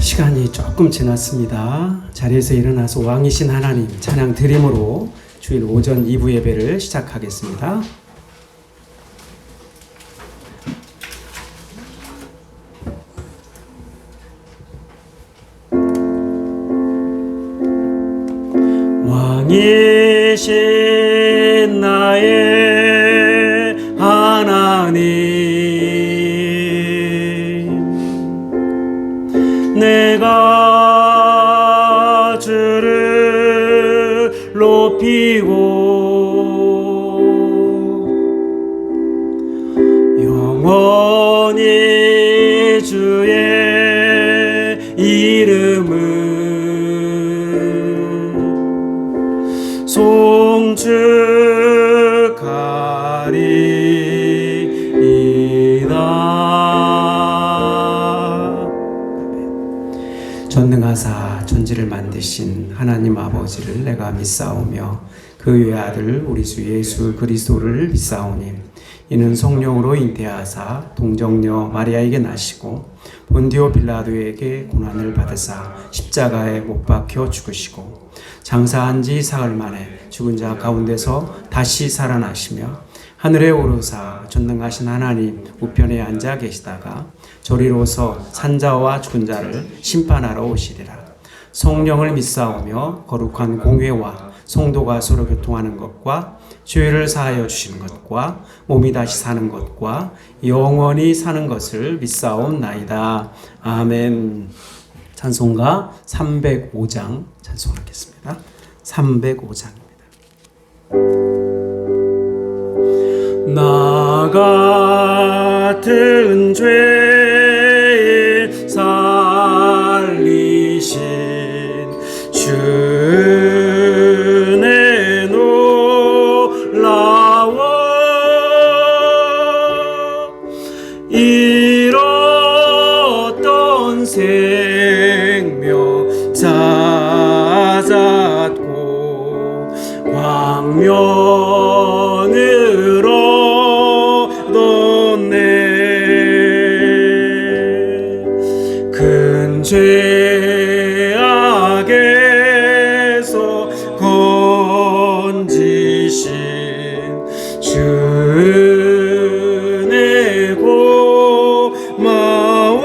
시간이 조금 지났습니다. 자리에서 일어나서 왕이신 하나님 찬양 드림으로 주일 오전 2부 예배를 시작하겠습니다. 왕이신 나의 하나님, 내가 주를 높이고 영원히 주의 이름을 송축하리이다. 전능하사 천지를 만드신 하나님 아버지를 내가 믿사오며 그 외아들 우리 주 예수 그리스도를 믿사오니 이는 성령으로 잉태하사 동정녀 마리아에게 나시고 본디오 빌라도에게 고난을 받으사 십자가에 못 박혀 죽으시고 장사한 지 사흘 만에 죽은 자 가운데서 다시 살아나시며 하늘에 오르사 전능하신 하나님 우편에 앉아 계시다가 저리로서 산자와 죽은 자를 심판하러 오시리라. 성령을 믿사오며 거룩한 공회와 성도가 서로 교통하는 것과 죄를 사하여 주시는 것과 몸이 다시 사는 것과 영원히 사는 것을 믿사옵나이다. 아멘. 찬송가 305장 찬송하겠습니다. 305장입니다. 나 같은 죄인 살리신 주의 놀라워 잃었던 생명 찾았고 광명으로 큰 죄악에서 건지신 주의 고마워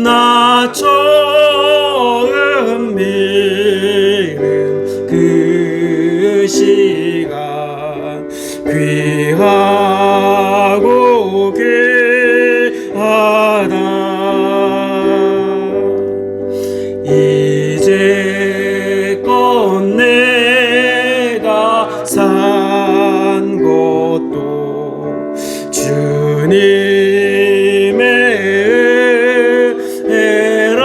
나 처음 믿는 그 시간 귀하고 귀하다 이제껏 내가 산 것도 주님의 은혜라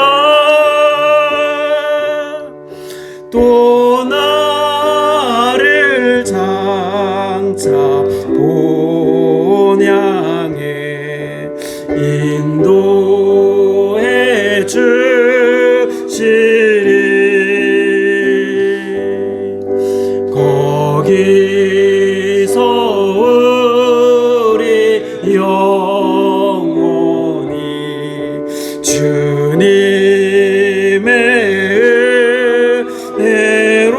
또 나를 장차 본향에 인도해 주시리 거기서 우리 영원히 주님의 은혜로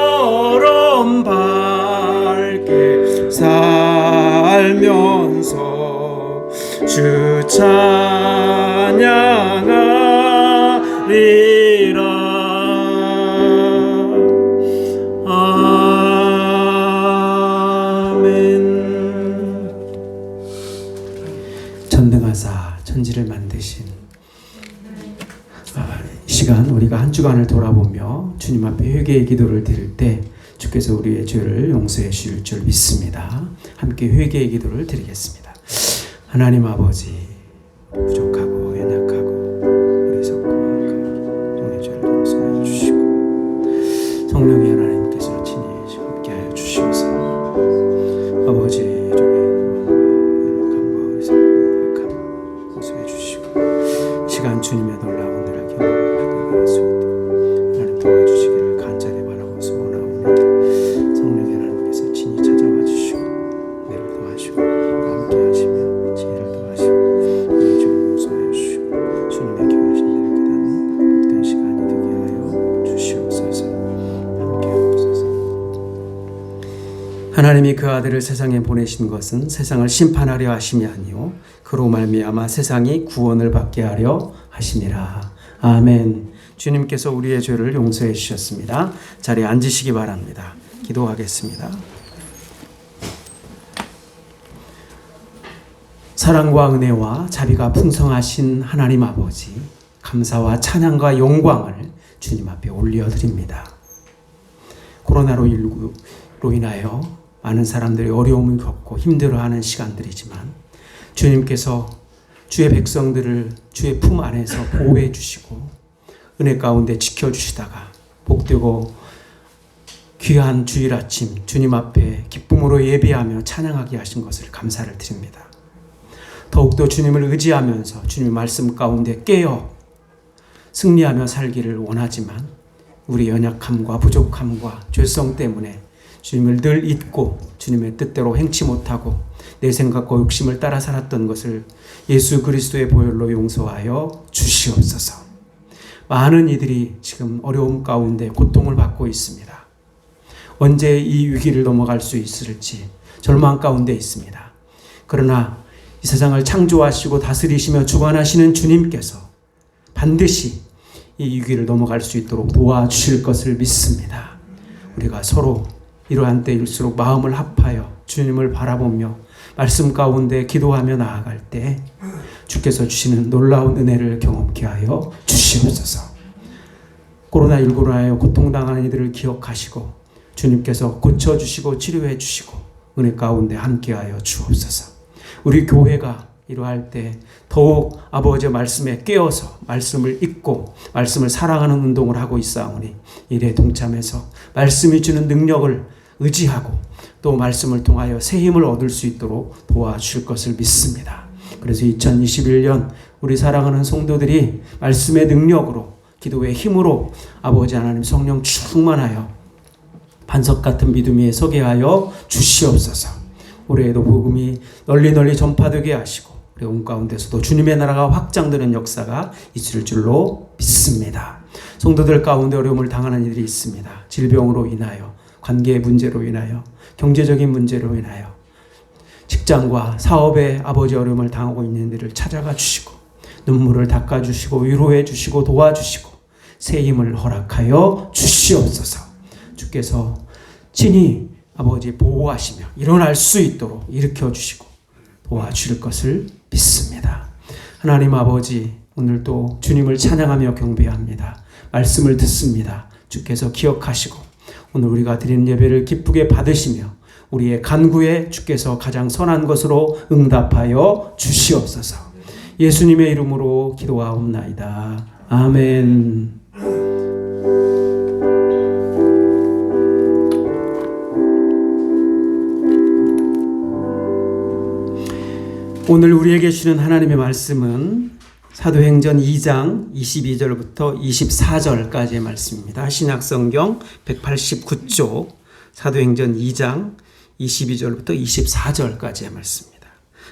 해처럼 밝게 살면서 주 찬양하리라. 아멘. 전능하사 천지를 만드신 이 시간 우리가 한 주간을 돌아보며 주님 앞에 회개의 기도를 드릴 때 주께서 우리의 죄를 용서해 주실 줄 믿습니다. 함께 회개의 기도를 드리겠습니다. 하나님 아버지, 부족하고 연약하고 어리석고 종의 죄를 용서해 주시고 성령의 하나님께서 친히 함께하여 주시옵소서. 아버지 종의 연약함과 어리석음과 용서해 주시고 시간 주님의 놀라운 은혜를 경험할 수 있도록 하나님 도와주시기를 간절히 바라고 소원하오니 성령의 하나님께서 친히 찾아와 주시고 내를 하나님이 그 아들을 세상에 보내신 것은 세상을 심판하려 하심이 아니요 그로 말미암아 세상이 구원을 받게 하려 하심이라. 아멘. 주님께서 우리의 죄를 용서해 주셨습니다. 자리에 앉으시기 바랍니다. 기도하겠습니다. 사랑과 은혜와 자비가 풍성하신 하나님 아버지, 감사와 찬양과 영광을 주님 앞에 올려드립니다. 코로나로 인하여 많은 사람들이 어려움을 겪고 힘들어하는 시간들이지만 주님께서 주의 백성들을 주의 품 안에서 보호해 주시고 은혜 가운데 지켜주시다가 복되고 귀한 주일 아침 주님 앞에 기쁨으로 예배하며 찬양하게 하신 것을 감사를 드립니다. 더욱더 주님을 의지하면서 주님의 말씀 가운데 깨어 승리하며 살기를 원하지만 우리 연약함과 부족함과 죄성 때문에 주님을 늘 잊고 주님의 뜻대로 행치 못하고 내 생각과 욕심을 따라 살았던 것을 예수 그리스도의 보혈로 용서하여 주시옵소서. 많은 이들이 지금 어려움 가운데 고통을 받고 있습니다. 언제 이 위기를 넘어갈 수 있을지 절망 가운데 있습니다. 그러나 이 세상을 창조하시고 다스리시며 주관하시는 주님께서 반드시 이 위기를 넘어갈 수 있도록 도와주실 것을 믿습니다. 우리가 서로 이러한 때일수록 마음을 합하여 주님을 바라보며 말씀 가운데 기도하며 나아갈 때 주께서 주시는 놀라운 은혜를 경험케 하여 주시옵소서. 코로나19로 하여 고통당하는 이들을 기억하시고 주님께서 고쳐주시고 치료해 주시고 은혜 가운데 함께하여 주옵소서. 우리 교회가 이러할 때 더욱 아버지의 말씀에 깨어서 말씀을 읽고 말씀을 사랑하는 운동을 하고 있사오니 이에 동참해서 말씀이 주는 능력을 의지하고 또 말씀을 통하여 새 힘을 얻을 수 있도록 도와주실 것을 믿습니다. 그래서 2021년 우리 사랑하는 성도들이 말씀의 능력으로 기도의 힘으로 아버지 하나님 성령 충만하여 반석 같은 믿음 위에 서게 하여 주시옵소서. 올해에도 복음이 널리 전파되게 하시고 우리 온 가운데서도 주님의 나라가 확장되는 역사가 있을 줄로 믿습니다. 성도들 가운데 어려움을 당하는 이들이 있습니다. 질병으로 인하여, 관계의 문제로 인하여, 경제적인 문제로 인하여 직장과 사업에 아버지 어려움을 당하고 있는 이들을 찾아가 주시고 눈물을 닦아주시고 위로해 주시고 도와주시고 새 힘을 허락하여 주시옵소서. 주께서 친히 아버지 보호하시며 일어날 수 있도록 일으켜 주시고 도와주실 것을 믿습니다. 하나님 아버지, 오늘도 주님을 찬양하며 경배합니다. 말씀을 듣습니다. 주께서 기억하시고 오늘 우리가 드리는 예배를 기쁘게 받으시며 우리의 간구에 주께서 가장 선한 것으로 응답하여 주시옵소서. 예수님의 이름으로 기도하옵나이다. 아멘. 오늘 우리에게 주는 하나님의 말씀은 사도행전 2장 22절부터 24절까지의 말씀입니다. 신약성경 189쪽 사도행전 2장 22절부터 24절까지의 말씀입니다.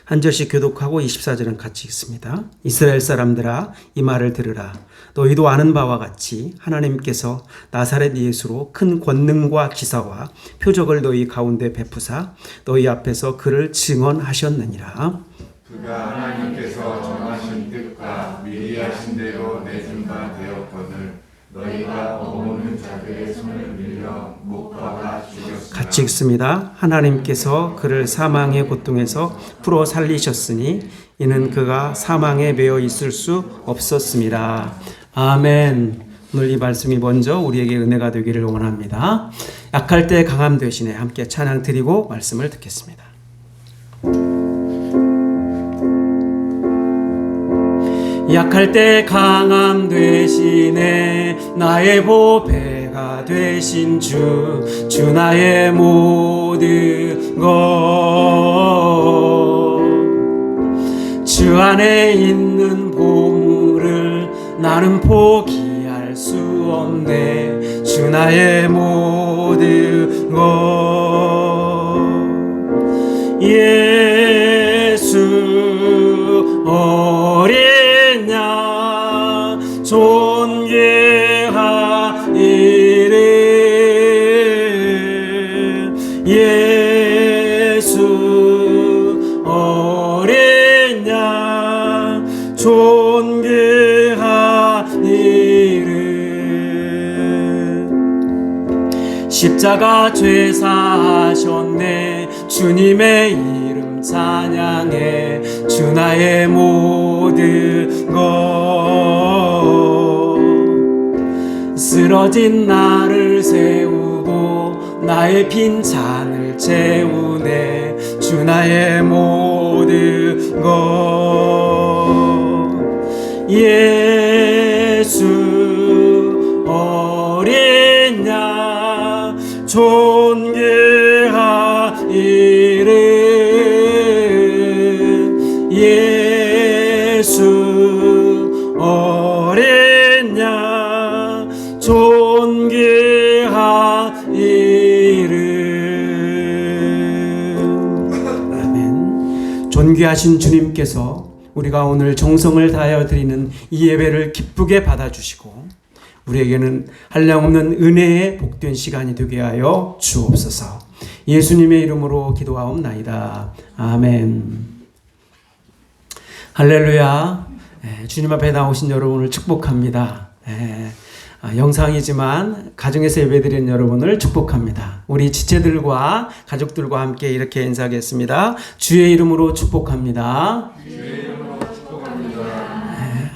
한 절씩 교독하고 24절은 같이 읽습니다. 이스라엘 사람들아, 이 말을 들으라. 너희도 아는 바와 같이 하나님께서 나사렛 예수로 큰 권능과 기사와 표적을 너희 가운데 베푸사 너희 앞에서 그를 증언하셨느니라. 그가 하나님께서 정하신 뜻과 미리 하신 대로 내준 바 되었거늘 너희가 어머는 자들의 손을 밀려 못 박아 죽였으나. 같이 읽습니다. 하나님께서 그를 사망의 고통에서 풀어 살리셨으니 이는 그가 사망에 매여 있을 수 없었습니다. 아멘. 오늘 이 말씀이 먼저 우리에게 은혜가 되기를 원합니다. 약할 때 강함 되시네. 함께 찬양 드리고 말씀을 듣겠습니다. 약할 때 강함 되시네. 나의 보배가 되신 주 나의 모든 것. 주 안에 있는 보물을 나는 포기할 수 없네. 주 나의 모든 것. 예수 어린 존귀하이를 십자가 죄사하셨네. 주님의 이름 찬양해. 주 나의 모든 것. 쓰러진 나를 세우고 나의 빈 잔을 채우네. 주 나의 모든 것. 예수 어린 양 존귀하이름. 예수 어린 양 존귀하이름. 아멘. 존귀하신 주님께서 우리가 오늘 정성을 다하여 드리는 이 예배를 기쁘게 받아주시고 우리에게는 한량없는 은혜의 복된 시간이 되게 하여 주옵소서. 예수님의 이름으로 기도하옵나이다. 아멘. 할렐루야. 주님 앞에 나오신 여러분을 축복합니다. 영상이지만 가정에서 예배드리는 여러분을 축복합니다. 우리 지체들과 가족들과 함께 이렇게 인사하겠습니다. 주의 이름으로 축복합니다. 주의 이름으로 축복합니다.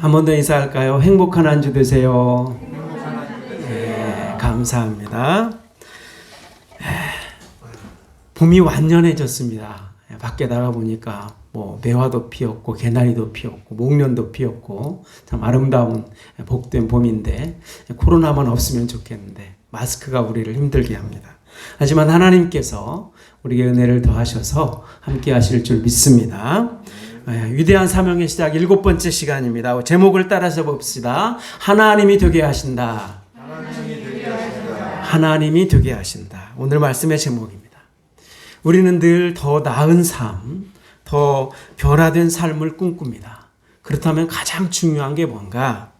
한 번 더 인사할까요? 행복한 한 주 되세요. 감사합니다. 봄이 완연해졌습니다. 밖에 나가보니까 매화도 피었고 개나리도 피었고 목련도 피었고 참 아름다운 복된 봄인데 코로나만 없으면 좋겠는데 마스크가 우리를 힘들게 합니다. 하지만 하나님께서 우리에게 은혜를 더하셔서 함께 하실 줄 믿습니다. 위대한 사명의 시작 7번째 시간입니다. 제목을 따라서 봅시다. 하나님이 되게 하신다. 하나님이 되게 하신다. 오늘 말씀의 제목입니다. 우리는 늘 더 나은 삶, 더 변화된 삶을 꿈꿉니다. 그렇다면 가장 중요한 게 뭔가?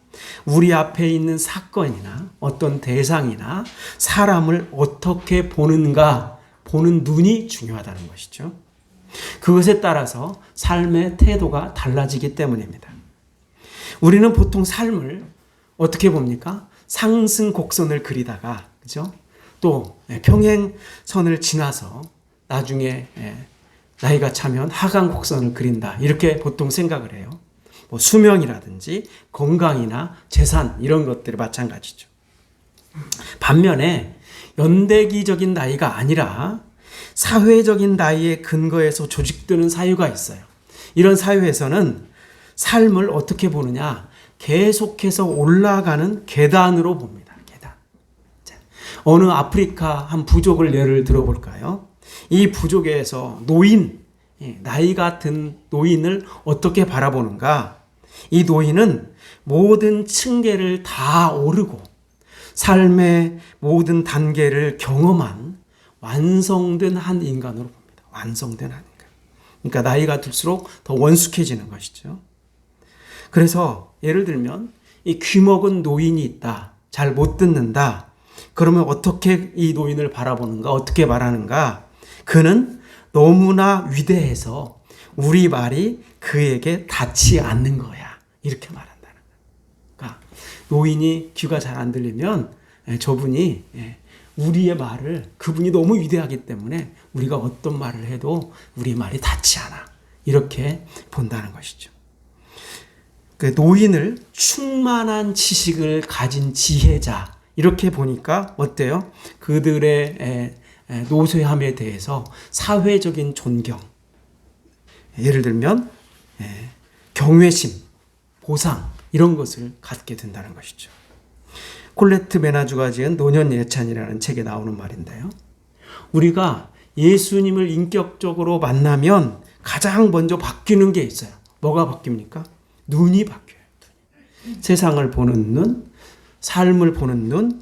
우리 앞에 있는 사건이나 어떤 대상이나 사람을 어떻게 보는가, 보는 눈이 중요하다는 것이죠. 그것에 따라서 삶의 태도가 달라지기 때문입니다. 우리는 보통 삶을 어떻게 봅니까? 상승 곡선을 그리다가, 그죠? 또 평행선을 지나서 나중에 나이가 차면 하강 곡선을 그린다. 이렇게 보통 생각을 해요. 수명이라든지 건강이나 재산 이런 것들이 마찬가지죠. 반면에 연대기적인 나이가 아니라 사회적인 나이의 근거에서 조직되는 사유가 있어요. 이런 사유에서는 삶을 어떻게 보느냐? 계속해서 올라가는 계단으로 봅니다. 계단. 자, 어느 아프리카 한 부족을 예를 들어볼까요? 이 부족에서 노인, 나이가 든 노인을 어떻게 바라보는가? 이 노인은 모든 층계를 다 오르고 삶의 모든 단계를 경험한 완성된 한 인간으로 봅니다. 완성된 한 인간. 그러니까 나이가 들수록 더 원숙해지는 것이죠. 그래서 예를 들면 이 귀먹은 노인이 있다. 잘 못 듣는다. 그러면 어떻게 이 노인을 바라보는가? 어떻게 말하는가? 그는 너무나 위대해서 우리 말이 그에게 닿지 않는 거야. 이렇게 말한다는 거야. 그러니까 노인이 귀가 잘 안 들리면 저분이 우리의 말을 그분이 너무 위대하기 때문에 우리가 어떤 말을 해도 우리 말이 닿지 않아. 이렇게 본다는 것이죠. 그 노인을 충만한 지식을 가진 지혜자 이렇게 보니까 어때요? 그들의 노쇠함에 대해서 사회적인 존경, 예를 들면 경외심, 보상 이런 것을 갖게 된다는 것이죠. 콜레트 메나주가 지은 노년 예찬이라는 책에 나오는 말인데요. 우리가 예수님을 인격적으로 만나면 가장 먼저 바뀌는 게 있어요. 뭐가 바뀝니까? 눈이 바뀌어요. 세상을 보는 눈, 삶을 보는 눈,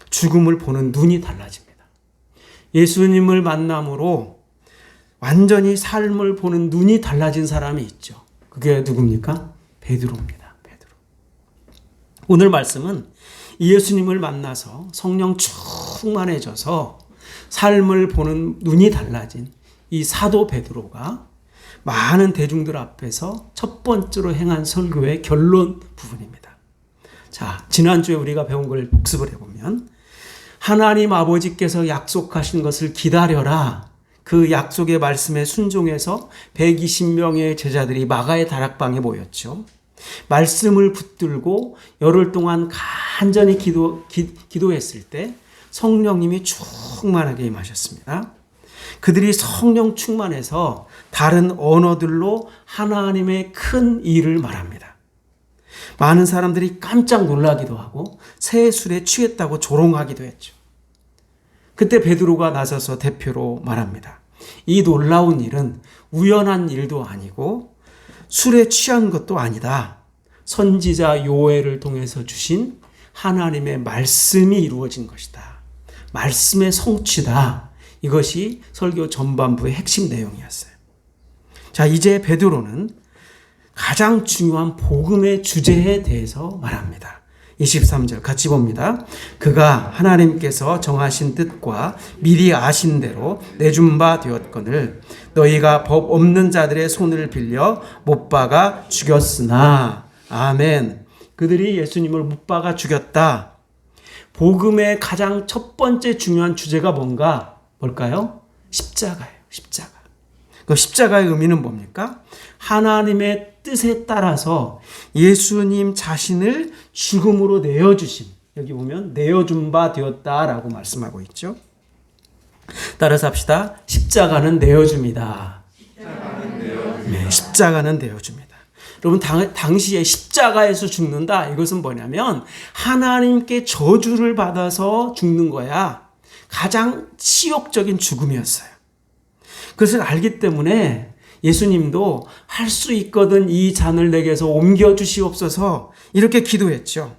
죽음을 보는 눈이 달라집니다. 예수님을 만남으로 완전히 삶을 보는 눈이 달라진 사람이 있죠. 그게 누굽니까? 베드로입니다. 베드로. 오늘 말씀은 예수님을 만나서 성령 충만해져서 삶을 보는 눈이 달라진 이 사도 베드로가 많은 대중들 앞에서 첫 번째로 행한 설교의 결론 부분입니다. 자, 지난주에 우리가 배운 걸 복습을 해보면 하나님 아버지께서 약속하신 것을 기다려라. 그 약속의 말씀에 순종해서 120명의 제자들이 마가의 다락방에 모였죠. 말씀을 붙들고 열흘 동안 간절히 기도했을 때 성령님이 충만하게 임하셨습니다. 그들이 성령 충만해서 다른 언어들로 하나님의 큰 일을 말합니다. 많은 사람들이 깜짝 놀라기도 하고 새 술에 취했다고 조롱하기도 했죠. 그때 베드로가 나서서 대표로 말합니다. 이 놀라운 일은 우연한 일도 아니고 술에 취한 것도 아니다. 선지자 요엘을 통해서 주신 하나님의 말씀이 이루어진 것이다. 말씀의 성취다. 이것이 설교 전반부의 핵심 내용이었어요. 자, 이제 베드로는 가장 중요한 복음의 주제에 대해서 말합니다. 23절 같이 봅니다. 그가 하나님께서 정하신 뜻과 미리 아신 대로 내준 바 되었거늘 너희가 법 없는 자들의 손을 빌려 못 박아 죽였으나. 아멘. 그들이 예수님을 못 박아 죽였다. 복음의 가장 첫 번째 중요한 주제가 뭘까요? 십자가예요. 십자가. 그 십자가의 의미는 뭡니까? 하나님의 뜻에 따라서 예수님 자신을 죽음으로 내어주심. 여기 보면 내어준 바 되었다라고 말씀하고 있죠. 따라서 합시다. 십자가는 내어줍니다. 네, 십자가는 내어줍니다. 여러분 당시에 십자가에서 죽는다. 이것은 뭐냐면 하나님께 저주를 받아서 죽는 거야. 가장 치욕적인 죽음이었어요. 그것을 알기 때문에 예수님도 할 수 있거든 이 잔을 내게서 옮겨 주시옵소서 이렇게 기도했죠.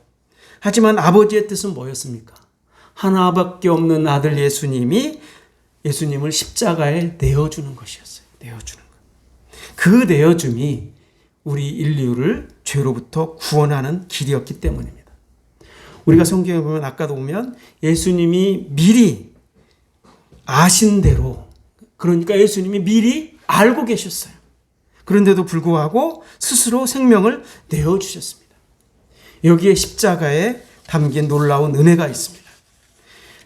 하지만 아버지의 뜻은 뭐였습니까? 하나밖에 없는 아들 예수님을 십자가에 내어주는 것이었어요. 내어주는 것. 그 내어줌이 우리 인류를 죄로부터 구원하는 길이었기 때문입니다. 우리가 성경에 보면 아까도 보면 예수님이 미리 아신 대로, 그러니까 예수님이 미리 알고 계셨어요. 그런데도 불구하고 스스로 생명을 내어주셨습니다. 여기에 십자가에 담긴 놀라운 은혜가 있습니다.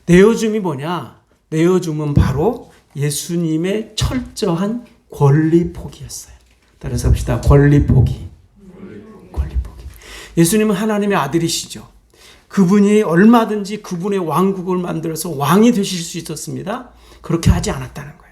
내어줌이 뭐냐? 내어줌은 바로 예수님의 철저한 권리 포기였어요. 따라서 합시다. 권리 포기. 권리 포기. 예수님은 하나님의 아들이시죠. 그분이 얼마든지 그분의 왕국을 만들어서 왕이 되실 수 있었습니다. 그렇게 하지 않았다는 거예요.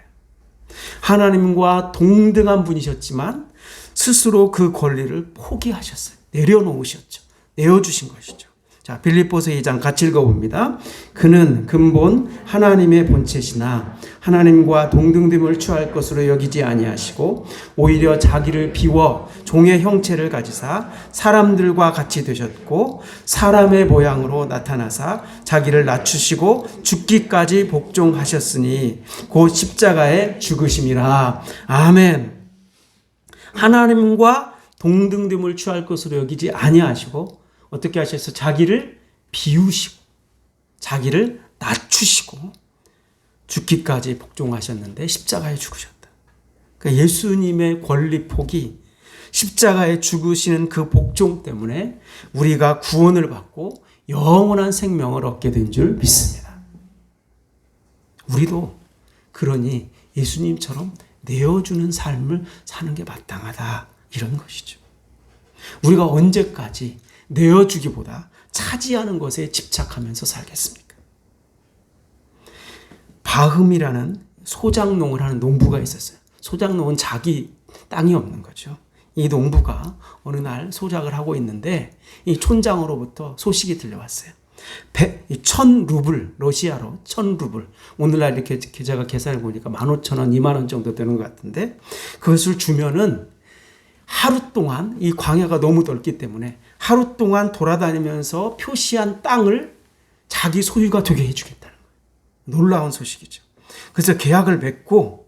하나님과 동등한 분이셨지만 스스로 그 권리를 포기하셨어요. 내려놓으셨죠. 내어주신 것이죠. 자, 빌립보서 2장 같이 읽어봅니다. 그는 근본 하나님의 본체시나 하나님과 동등됨을 취할 것으로 여기지 아니하시고 오히려 자기를 비워 종의 형체를 가지사 사람들과 같이 되셨고 사람의 모양으로 나타나사 자기를 낮추시고 죽기까지 복종하셨으니 곧 십자가에 죽으심이라. 아멘. 하나님과 동등됨을 취할 것으로 여기지 아니하시고 어떻게 하셔서 자기를 비우시고 자기를 낮추시고 죽기까지 복종하셨는데 십자가에 죽으셨다. 그러니까 예수님의 권리 폭이 십자가에 죽으시는 그 복종 때문에 우리가 구원을 받고 영원한 생명을 얻게 된 줄 믿습니다. 우리도 그러니 예수님처럼 내어주는 삶을 사는 게 마땅하다. 이런 것이죠. 우리가 언제까지 내어주기보다 차지하는 것에 집착하면서 살겠습니까? 바흠이라는 소작농을 하는 농부가 있었어요. 소작농은 자기 땅이 없는 거죠. 이 농부가 어느 날 소작을 하고 있는데 이 촌장으로부터 소식이 들려왔어요. 1000루블, 러시아로 1000루블. 오늘날 이렇게 제가 계산해 보니까 15,000원, 20,000원 정도 되는 것 같은데 그것을 주면은 하루 동안 이 광야가 너무 넓기 때문에 하루 동안 돌아다니면서 표시한 땅을 자기 소유가 되게 해주겠다는 거예요. 놀라운 소식이죠. 그래서 계약을 맺고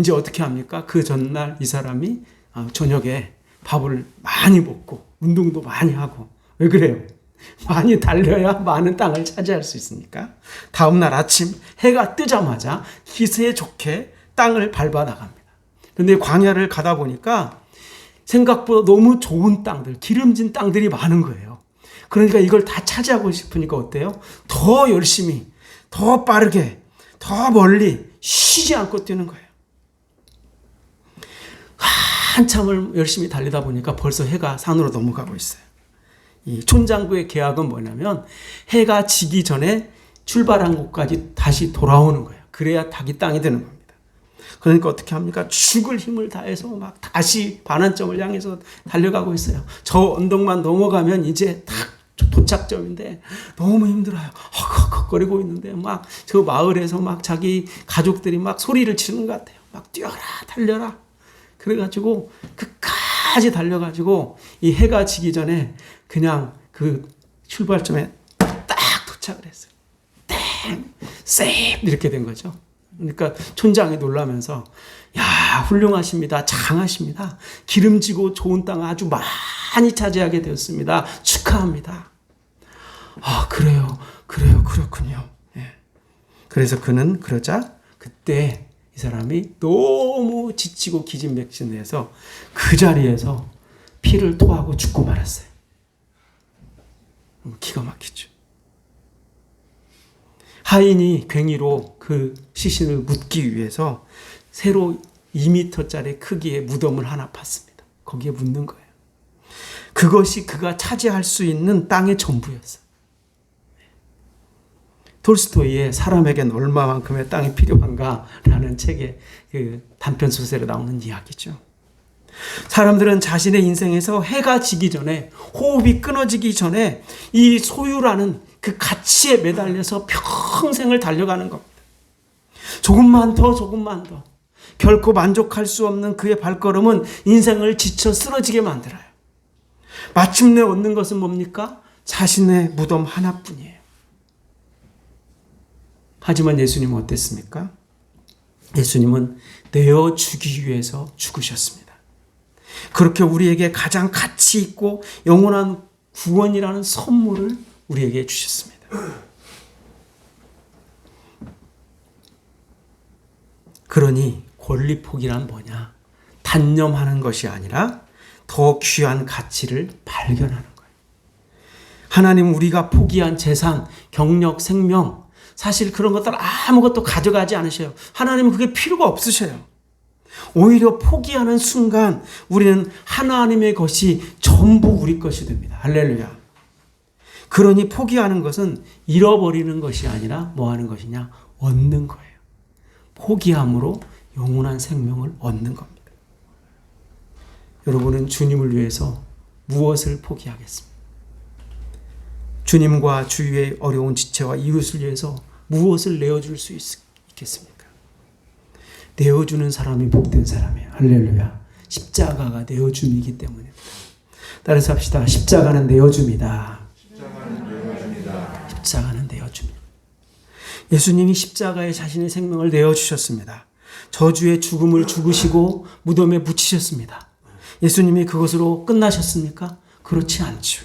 이제 어떻게 합니까? 그 전날 이 사람이 저녁에 밥을 많이 먹고 운동도 많이 하고. 왜 그래요? 많이 달려야 많은 땅을 차지할 수 있으니까 다음날 아침 해가 뜨자마자 기세 좋게 땅을 밟아 나갑니다. 그런데 광야를 가다 보니까 생각보다 너무 좋은 땅들, 기름진 땅들이 많은 거예요. 그러니까 이걸 다 차지하고 싶으니까 어때요? 더 열심히 더 빠르게, 더 멀리 쉬지 않고 뛰는 거예요. 한참을 열심히 달리다 보니까 벌써 해가 산으로 넘어가고 있어요. 이 촌장부의 계약은 뭐냐면 해가 지기 전에 출발한 곳까지 다시 돌아오는 거예요. 그래야 닭이 땅이 되는 겁니다. 그러니까 어떻게 합니까? 죽을 힘을 다해서 막 다시 반환점을 향해서 달려가고 있어요. 저 언덕만 넘어가면 이제 딱 도착점인데 너무 힘들어요. 헉헉거리고 있는데 막 저 마을에서 막 자기 가족들이 막 소리를 치는 것 같아요. 막 뛰어라, 달려라. 그래가지고 끝까지 달려가지고 이 해가 지기 전에 그냥 그 출발점에 딱 도착을 했어요. 땡! 세이프! 이렇게 된 거죠. 그러니까 촌장이 놀라면서 야, 훌륭하십니다. 장하십니다. 기름지고 좋은 땅 아주 많이 차지하게 되었습니다. 축하합니다. 아, 그래요. 그렇군요. 예. 그래서 그는 그러자 그때 이 사람이 너무 지치고 기진맥진해서 그 자리에서 피를 토하고 죽고 말았어요. 기가 막히죠. 하인이 괭이로 그 시신을 묻기 위해서 세로 2m짜리 크기의 무덤을 하나 팠습니다. 거기에 묻는 거예요. 그것이 그가 차지할 수 있는 땅의 전부였어요. 톨스토이의 사람에겐 얼마만큼의 땅이 필요한가라는 책의 그 단편 소설에 나오는 이야기죠. 사람들은 자신의 인생에서 해가 지기 전에, 호흡이 끊어지기 전에 이 소유라는 그 가치에 매달려서 평생을 달려가는 겁니다. 조금만 더. 결코 만족할 수 없는 그의 발걸음은 인생을 지쳐 쓰러지게 만들어요. 마침내 얻는 것은 뭡니까? 자신의 무덤 하나뿐이에요. 하지만 예수님은 어땠습니까? 예수님은 내어주기 위해서 죽으셨습니다. 그렇게 우리에게 가장 가치 있고 영원한 구원이라는 선물을 우리에게 주셨습니다. 그러니 권리 포기란 뭐냐? 단념하는 것이 아니라 더 귀한 가치를 발견하는 거예요. 하나님 우리가 포기한 재산, 경력, 생명, 사실 그런 것들 아무것도 가져가지 않으셔요. 하나님은 그게 필요가 없으셔요. 오히려 포기하는 순간 우리는 하나님의 것이 전부 우리 것이 됩니다. 할렐루야. 그러니 포기하는 것은 잃어버리는 것이 아니라 뭐 하는 것이냐? 얻는 거예요. 포기함으로 영원한 생명을 얻는 겁니다. 여러분은 주님을 위해서 무엇을 포기하겠습니까? 주님과 주위의 어려운 지체와 이웃을 위해서 무엇을 내어줄 수 있겠습니까? 내어주는 사람이 복된 사람이에요. 할렐루야. 십자가가 내어줌이기 때문입니다. 따라서 합시다. 십자가는 내어줌이다. 십자가는 내어줌이다. 예수님이 십자가에 자신의 생명을 내어주셨습니다. 저주의 죽음을 죽으시고 무덤에 묻히셨습니다. 예수님이 그것으로 끝나셨습니까? 그렇지 않죠.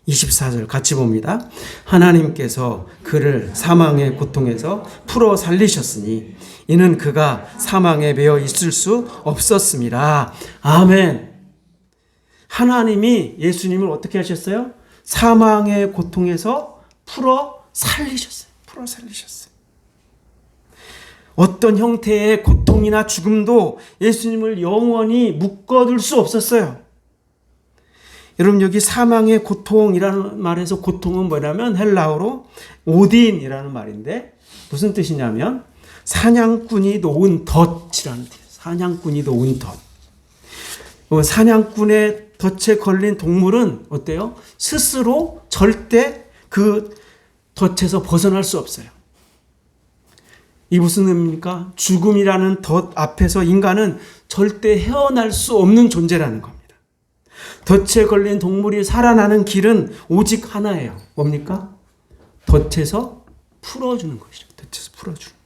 24절 같이 봅니다. 하나님께서 그를 사망의 고통에서 풀어 살리셨으니 이는 그가 사망에 매여 있을 수 없었습니다. 아멘. 하나님이 예수님을 어떻게 하셨어요? 사망의 고통에서 풀어 살리셨어요. 어떤 형태의 고통이나 죽음도 예수님을 영원히 묶어둘 수 없었어요. 여러분 여기 사망의 고통이라는 말에서 고통은 뭐냐면 헬라어로 오딘이라는 말인데 무슨 뜻이냐면 사냥꾼이 놓은 덫이라는 뜻이에요. 사냥꾼이 놓은 덫. 사냥꾼의 덫에 걸린 동물은 어때요? 스스로 절대 그 덫에서 벗어날 수 없어요. 이 무슨 의미입니까? 죽음이라는 덫 앞에서 인간은 절대 헤어날 수 없는 존재라는 겁니다. 덫에 걸린 동물이 살아나는 길은 오직 하나예요. 뭡니까? 덫에서 풀어주는 것이죠. 덫에서 풀어주는.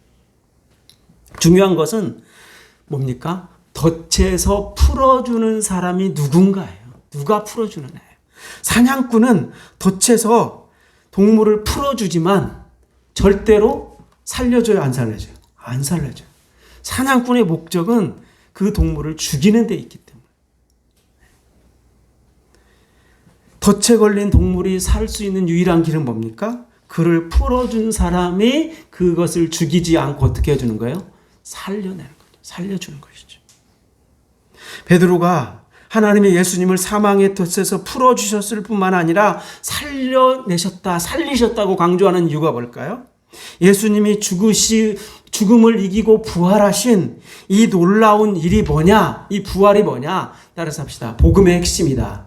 중요한 것은 뭡니까? 덫에서 풀어주는 사람이 누군가예요. 누가 풀어주느냐예요. 사냥꾼은 덫에서 동물을 풀어주지만 절대로 살려줘요, 안 살려줘요? 안 살려줘요. 사냥꾼의 목적은 그 동물을 죽이는 데 있기 때문에. 덫에 걸린 동물이 살 수 있는 유일한 길은 뭡니까? 그를 풀어준 사람이 그것을 죽이지 않고 어떻게 해주는 거예요? 살려내는 거죠. 살려주는 것이죠. 베드로가 하나님의 예수님을 사망의 덫에서 풀어주셨을 뿐만 아니라 살리셨다고 강조하는 이유가 뭘까요? 예수님이 죽음을 이기고 부활하신 이 놀라운 일이 뭐냐? 이 부활이 뭐냐? 따라서 합시다. 복음의 핵심이다.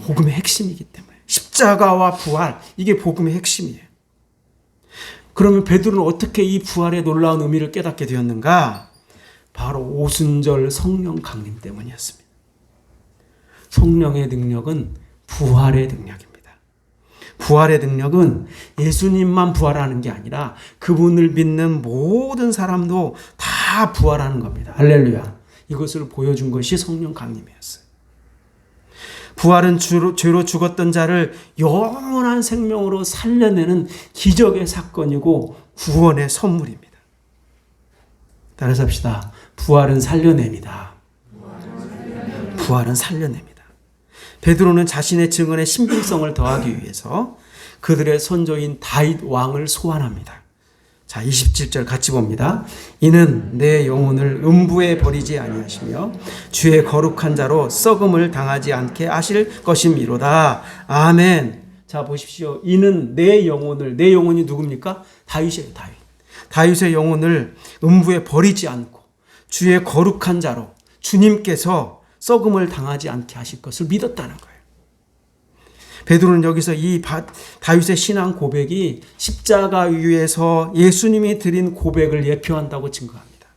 복음의 핵심이기 때문에. 십자가와 부활, 이게 복음의 핵심이에요. 그러면 베드로는 어떻게 이 부활의 놀라운 의미를 깨닫게 되었는가? 바로 오순절 성령 강림 때문이었습니다. 성령의 능력은 부활의 능력입니다. 부활의 능력은 예수님만 부활하는 게 아니라 그분을 믿는 모든 사람도 다 부활하는 겁니다. 할렐루야. 이것을 보여준 것이 성령 강림이었어요. 부활은 죄로 죽었던 자를 영원한 생명으로 살려내는 기적의 사건이고 구원의 선물입니다. 따라서 합시다. 부활은 살려냅니다. 부활은 살려냅니다. 베드로는 자신의 증언의 신빙성을 더하기 위해서 그들의 선조인 다윗 왕을 소환합니다. 자, 27절 같이 봅니다. 이는 내 영혼을 음부에 버리지 아니하시며 주의 거룩한 자로 썩음을 당하지 않게 하실 것임이로다. 아멘. 자, 보십시오. 이는 내 영혼이 누굽니까? 다윗이에요, 다윗. 다윗의 영혼을 음부에 버리지 않고 주의 거룩한 자로 주님께서 썩음을 당하지 않게 하실 것을 믿었다는 거예요. 베드로는 여기서 이 다윗의 신앙 고백이 십자가 위에서 예수님이 드린 고백을 예표한다고 증거합니다.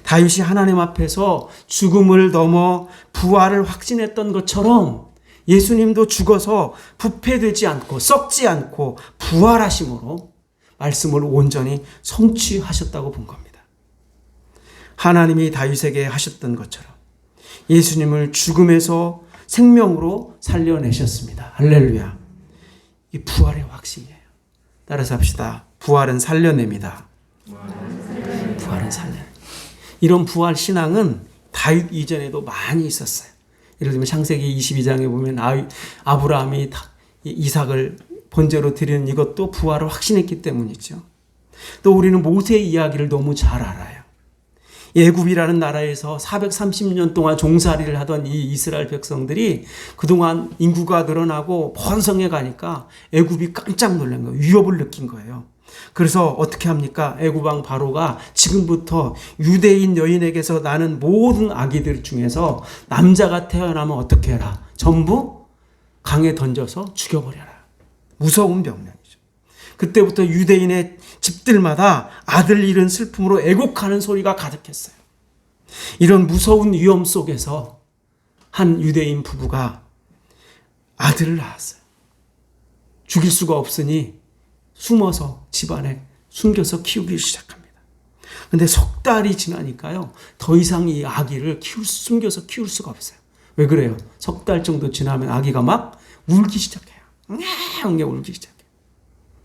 다윗이 하나님 앞에서 죽음을 넘어 부활을 확신했던 것처럼 예수님도 죽어서 부패되지 않고 썩지 않고 부활하심으로 말씀을 온전히 성취하셨다고 본 겁니다. 하나님이 다윗에게 하셨던 것처럼 예수님을 죽음에서 생명으로 살려내셨습니다. 할렐루야. 이 부활의 확신이에요. 따라서 합시다. 부활은 살려냅니다. 부활은 살려냅니다. 이런 부활 신앙은 다윗 이전에도 많이 있었어요. 예를 들면 창세기 22장에 보면 아브라함이 이삭을 번제로 드리는 이것도 부활을 확신했기 때문이죠. 또 우리는 모세의 이야기를 너무 잘 알아요. 애굽이라는 나라에서 430년 동안 종살이를 하던 이 이스라엘 백성들이 그동안 인구가 늘어나고 번성해 가니까 애굽이 깜짝 놀란 거예요. 위협을 느낀 거예요. 그래서 어떻게 합니까? 애굽 왕 바로가 지금부터 유대인 여인에게서 나는 모든 아기들 중에서 남자가 태어나면 어떻게 해라? 전부 강에 던져서 죽여버려라. 무서운 명령이죠. 그때부터 유대인의 집들마다 아들 잃은 슬픔으로 애곡하는 소리가 가득했어요. 이런 무서운 위험 속에서 한 유대인 부부가 아들을 낳았어요. 죽일 수가 없으니 숨어서 집안에 숨겨서 키우기 시작합니다. 그런데 석 달이 지나니까요, 더 이상 이 아기를 숨겨서 키울 수가 없어요. 왜 그래요? 석 달 정도 지나면 아기가 막 울기 시작해요. 울기 시작해요.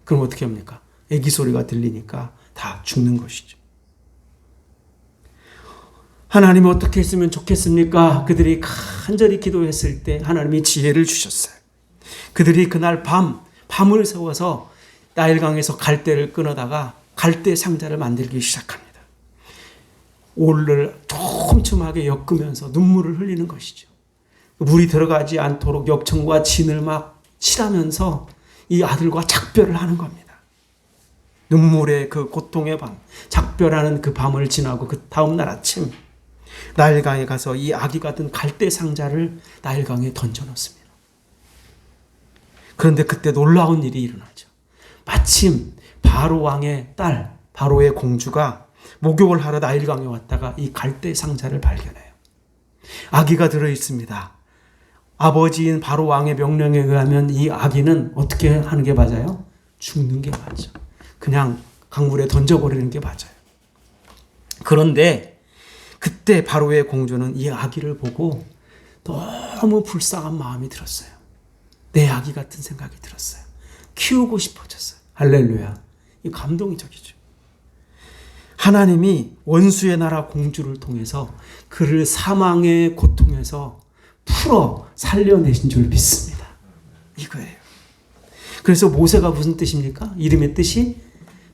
그럼 어떻게 합니까? 애기 소리가 들리니까 다 죽는 것이죠. 하나님이 어떻게 했으면 좋겠습니까? 그들이 간절히 기도했을 때 하나님이 지혜를 주셨어요. 그들이 그날 밤을 세워서 나일강에서 갈대를 끊어다가 갈대 상자를 만들기 시작합니다. 올을 촘촘하게 엮으면서 눈물을 흘리는 것이죠. 물이 들어가지 않도록 엽청과 진을 막 칠하면서 이 아들과 작별을 하는 겁니다. 눈물의 그 고통의 밤, 작별하는 그 밤을 지나고 그 다음 날 아침 나일강에 가서 이 아기가 든 갈대 상자를 나일강에 던져놓습니다. 그런데 그때 놀라운 일이 일어나죠. 마침 바로 왕의 딸, 바로의 공주가 목욕을 하러 나일강에 왔다가 이 갈대 상자를 발견해요. 아기가 들어있습니다. 아버지인 바로 왕의 명령에 의하면 이 아기는 어떻게 하는 게 맞아요? 죽는 게 맞죠. 그냥 강물에 던져버리는 게 맞아요. 그런데 그때 바로의 공주는 이 아기를 보고 너무 불쌍한 마음이 들었어요. 내 아기 같은 생각이 들었어요. 키우고 싶어졌어요. 할렐루야. 이 감동적이죠. 하나님이 원수의 나라 공주를 통해서 그를 사망의 고통에서 풀어 살려내신 줄 믿습니다. 이거예요. 그래서 모세가 무슨 뜻입니까? 이름의 뜻이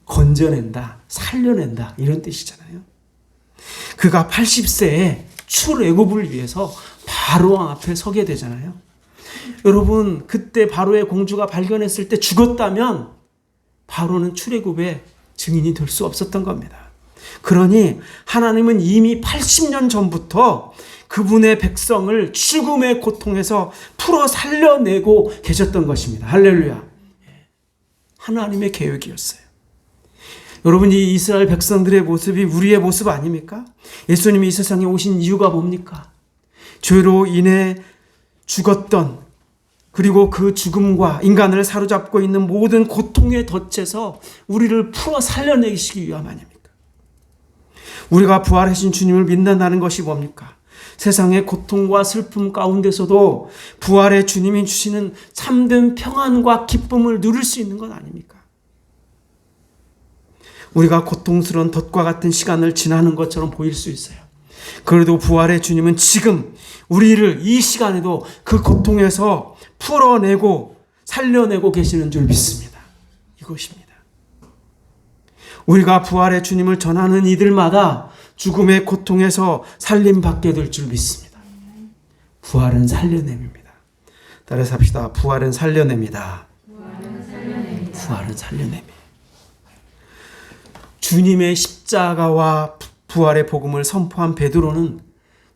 건져낸다, 살려낸다 이런 뜻이잖아요. 그가 80세에 출애굽을 위해서 바로 앞에 서게 되잖아요. 여러분, 그때 바로의 공주가 발견했을 때 죽었다면 바로는 출애굽의 증인이 될 수 없었던 겁니다. 그러니 하나님은 이미 80년 전부터 그분의 백성을 죽음의 고통에서 풀어 살려내고 계셨던 것입니다. 할렐루야. 하나님의 계획이었어요. 여러분, 이 이스라엘 백성들의 모습이 우리의 모습 아닙니까? 예수님이 이 세상에 오신 이유가 뭡니까? 죄로 인해 죽었던, 그리고 그 죽음과 인간을 사로잡고 있는 모든 고통의 덫에서 우리를 풀어 살려내시기 위함 아닙니까? 우리가 부활하신 주님을 믿는다는 것이 뭡니까? 세상의 고통과 슬픔 가운데서도 부활의 주님이 주시는 참된 평안과 기쁨을 누릴 수 있는 것 아닙니까? 우리가 고통스러운 덫과 같은 시간을 지나는 것처럼 보일 수 있어요. 그래도 부활의 주님은 지금 우리를 이 시간에도 그 고통에서 풀어내고 살려내고 계시는 줄 믿습니다. 이것입니다. 우리가 부활의 주님을 전하는 이들마다 죽음의 고통에서 살림받게 될 줄 믿습니다. 부활은 살려냄입니다. 따라서 합시다. 부활은 살려냅니다. 부활은 살려냅니다. 주님의 십자가와 부활의 복음을 선포한 베드로는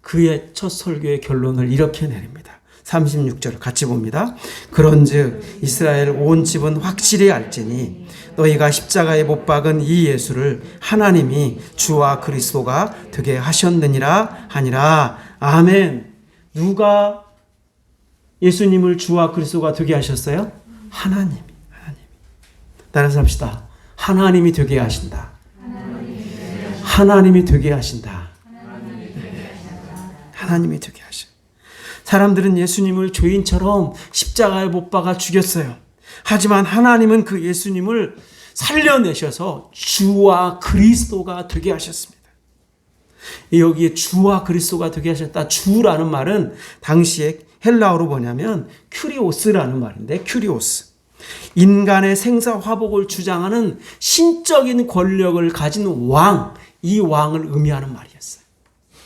그의 첫 설교의 결론을 이렇게 내립니다. 36절 같이 봅니다. 그런즉 이스라엘 온 집은 확실히 알지니 너희가 십자가에 못 박은 이 예수를 하나님이 주와 그리스도가 되게 하셨느니라 하니라. 아멘. 누가 예수님을 주와 그리스도가 되게 하셨어요? 하나님이. 따라서 합시다. 하나님이 되게 하신다. 하나님이 되게 하신다. 하나님이 되게 하셔. 사람들은 예수님을 죄인처럼 십자가에 못 박아 죽였어요. 하지만 하나님은 그 예수님을 살려내셔서 주와 그리스도가 되게 하셨습니다. 여기에 주와 그리스도가 되게 하셨다. 주라는 말은 당시에 헬라어로 뭐냐면 큐리오스라는 말인데, 큐리오스. 인간의 생사화복을 주장하는 신적인 권력을 가진 왕, 이 왕을 의미하는 말이었어요.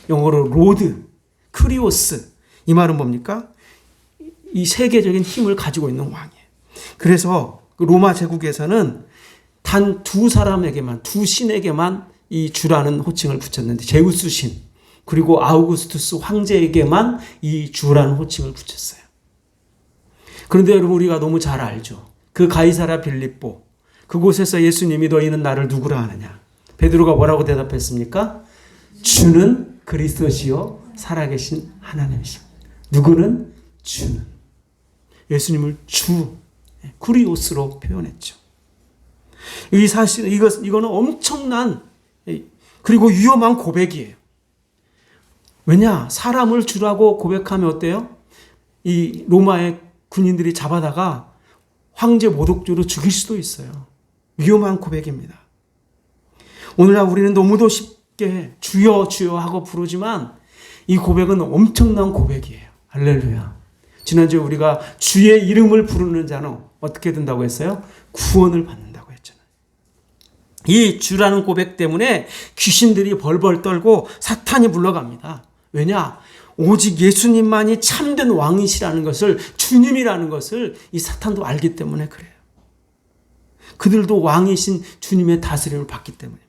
영어로 로드, 큐리오스. 이 말은 뭡니까? 이 세계적인 힘을 가지고 있는 왕이에요. 그래서 로마 제국에서는 단 두 사람에게만, 두 신에게만 이 주라는 호칭을 붙였는데, 제우스 신 그리고 아우구스투스 황제에게만 이 주라는 호칭을 붙였어요. 그런데 여러분, 우리가 너무 잘 알죠. 그 가이사랴 빌립보 그곳에서 예수님이 너희는 나를 누구라 하느냐? 베드로가 뭐라고 대답했습니까? 주는 그리스도시요 살아계신 하나님이십니다. 누구는? 주는. 예수님을 주, 쿠리오스로 표현했죠. 이 사실 이거는 엄청난 그리고 위험한 고백이에요. 왜냐? 사람을 주라고 고백하면 어때요? 이 로마의 군인들이 잡아다가 황제 모독죄로 죽일 수도 있어요. 위험한 고백입니다. 오늘날 우리는 너무도 쉽게 주여 주여 하고 부르지만 이 고백은 엄청난 고백이에요. 할렐루야. 지난주에 우리가 주의 이름을 부르는 자는 어떻게 된다고 했어요? 구원을 받는다고 했잖아요. 이 주라는 고백 때문에 귀신들이 벌벌 떨고 사탄이 물러갑니다. 왜냐? 오직 예수님만이 참된 왕이시라는 것을, 주님이라는 것을 이 사탄도 알기 때문에 그래요. 그들도 왕이신 주님의 다스림을 받기 때문입니다.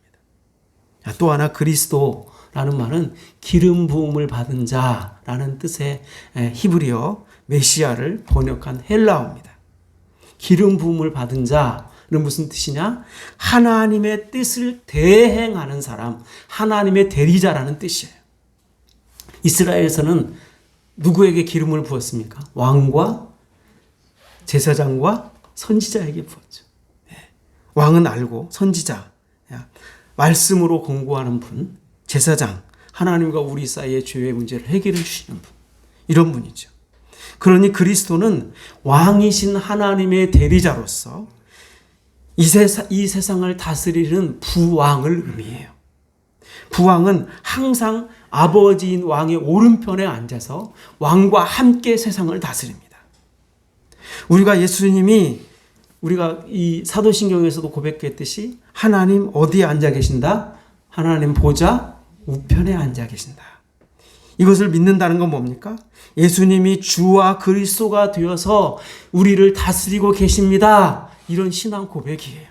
또 하나, 그리스도라는 말은 기름 부음을 받은 자라는 뜻의 히브리어 메시아를 번역한 헬라어입니다. 기름 부음을 받은 자는 무슨 뜻이냐? 하나님의 뜻을 대행하는 사람, 하나님의 대리자라는 뜻이에요. 이스라엘에서는 누구에게 기름을 부었습니까? 왕과 제사장과 선지자에게 부었죠. 왕은 알고, 선지자, 말씀으로 공고하는 분, 제사장, 하나님과 우리 사이의 죄의 문제를 해결해 주시는 분, 이런 분이죠. 그러니 그리스도는 왕이신 하나님의 대리자로서 이 세상을 다스리는 부왕을 의미해요. 부왕은 항상 아버지인 왕의 오른편에 앉아서 왕과 함께 세상을 다스립니다. 우리가 예수님이 우리가 이 사도신경에서도 고백했듯이 하나님 어디에 앉아 계신다? 하나님 보좌 우편에 앉아 계신다. 이것을 믿는다는 건 뭡니까? 예수님이 주와 그리스도가 되어서 우리를 다스리고 계십니다. 이런 신앙 고백이에요.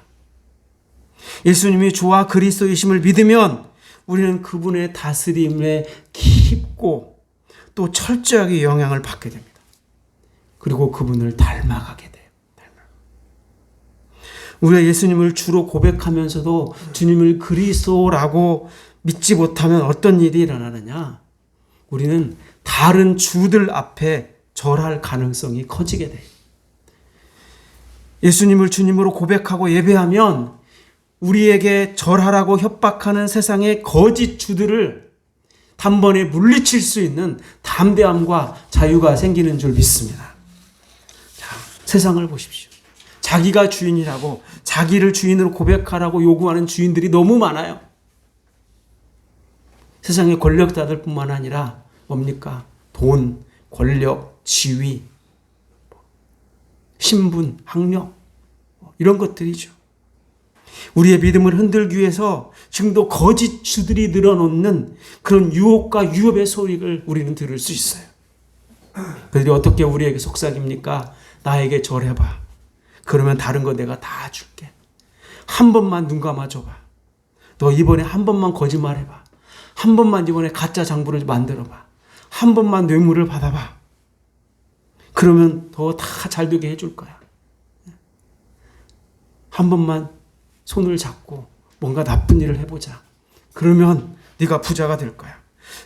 예수님이 주와 그리스도이심을 믿으면 우리는 그분의 다스림에 깊고 또 철저하게 영향을 받게 됩니다. 그리고 그분을 닮아가게 돼요. 우리가 예수님을 주로 고백하면서도 주님을 그리스도라고 믿지 못하면 어떤 일이 일어나느냐? 우리는 다른 주들 앞에 절할 가능성이 커지게 돼요. 예수님을 주님으로 고백하고 예배하면 우리에게 절하라고 협박하는 세상의 거짓 주들을 단번에 물리칠 수 있는 담대함과 자유가 생기는 줄 믿습니다. 자, 세상을 보십시오. 자기가 주인이라고 자기를 주인으로 고백하라고 요구하는 주인들이 너무 많아요. 세상의 권력자들 뿐만 아니라 뭡니까? 돈, 권력, 지위, 신분, 학력 이런 것들이죠. 우리의 믿음을 흔들기 위해서 지금도 거짓 주들이 늘어놓는 그런 유혹과 위협의 소리를 우리는 들을 수 있어요. 그들이 어떻게 우리에게 속삭입니까? 나에게 절해봐. 그러면 다른 거 내가 다 줄게. 한 번만 눈 감아줘봐. 너 이번에 한 번만 거짓말해봐. 한 번만 이번에 가짜 장부를 만들어봐. 한 번만 뇌물을 받아봐. 그러면 더 다 잘 되게 해줄 거야. 한 번만 손을 잡고 뭔가 나쁜 일을 해보자. 그러면 네가 부자가 될 거야.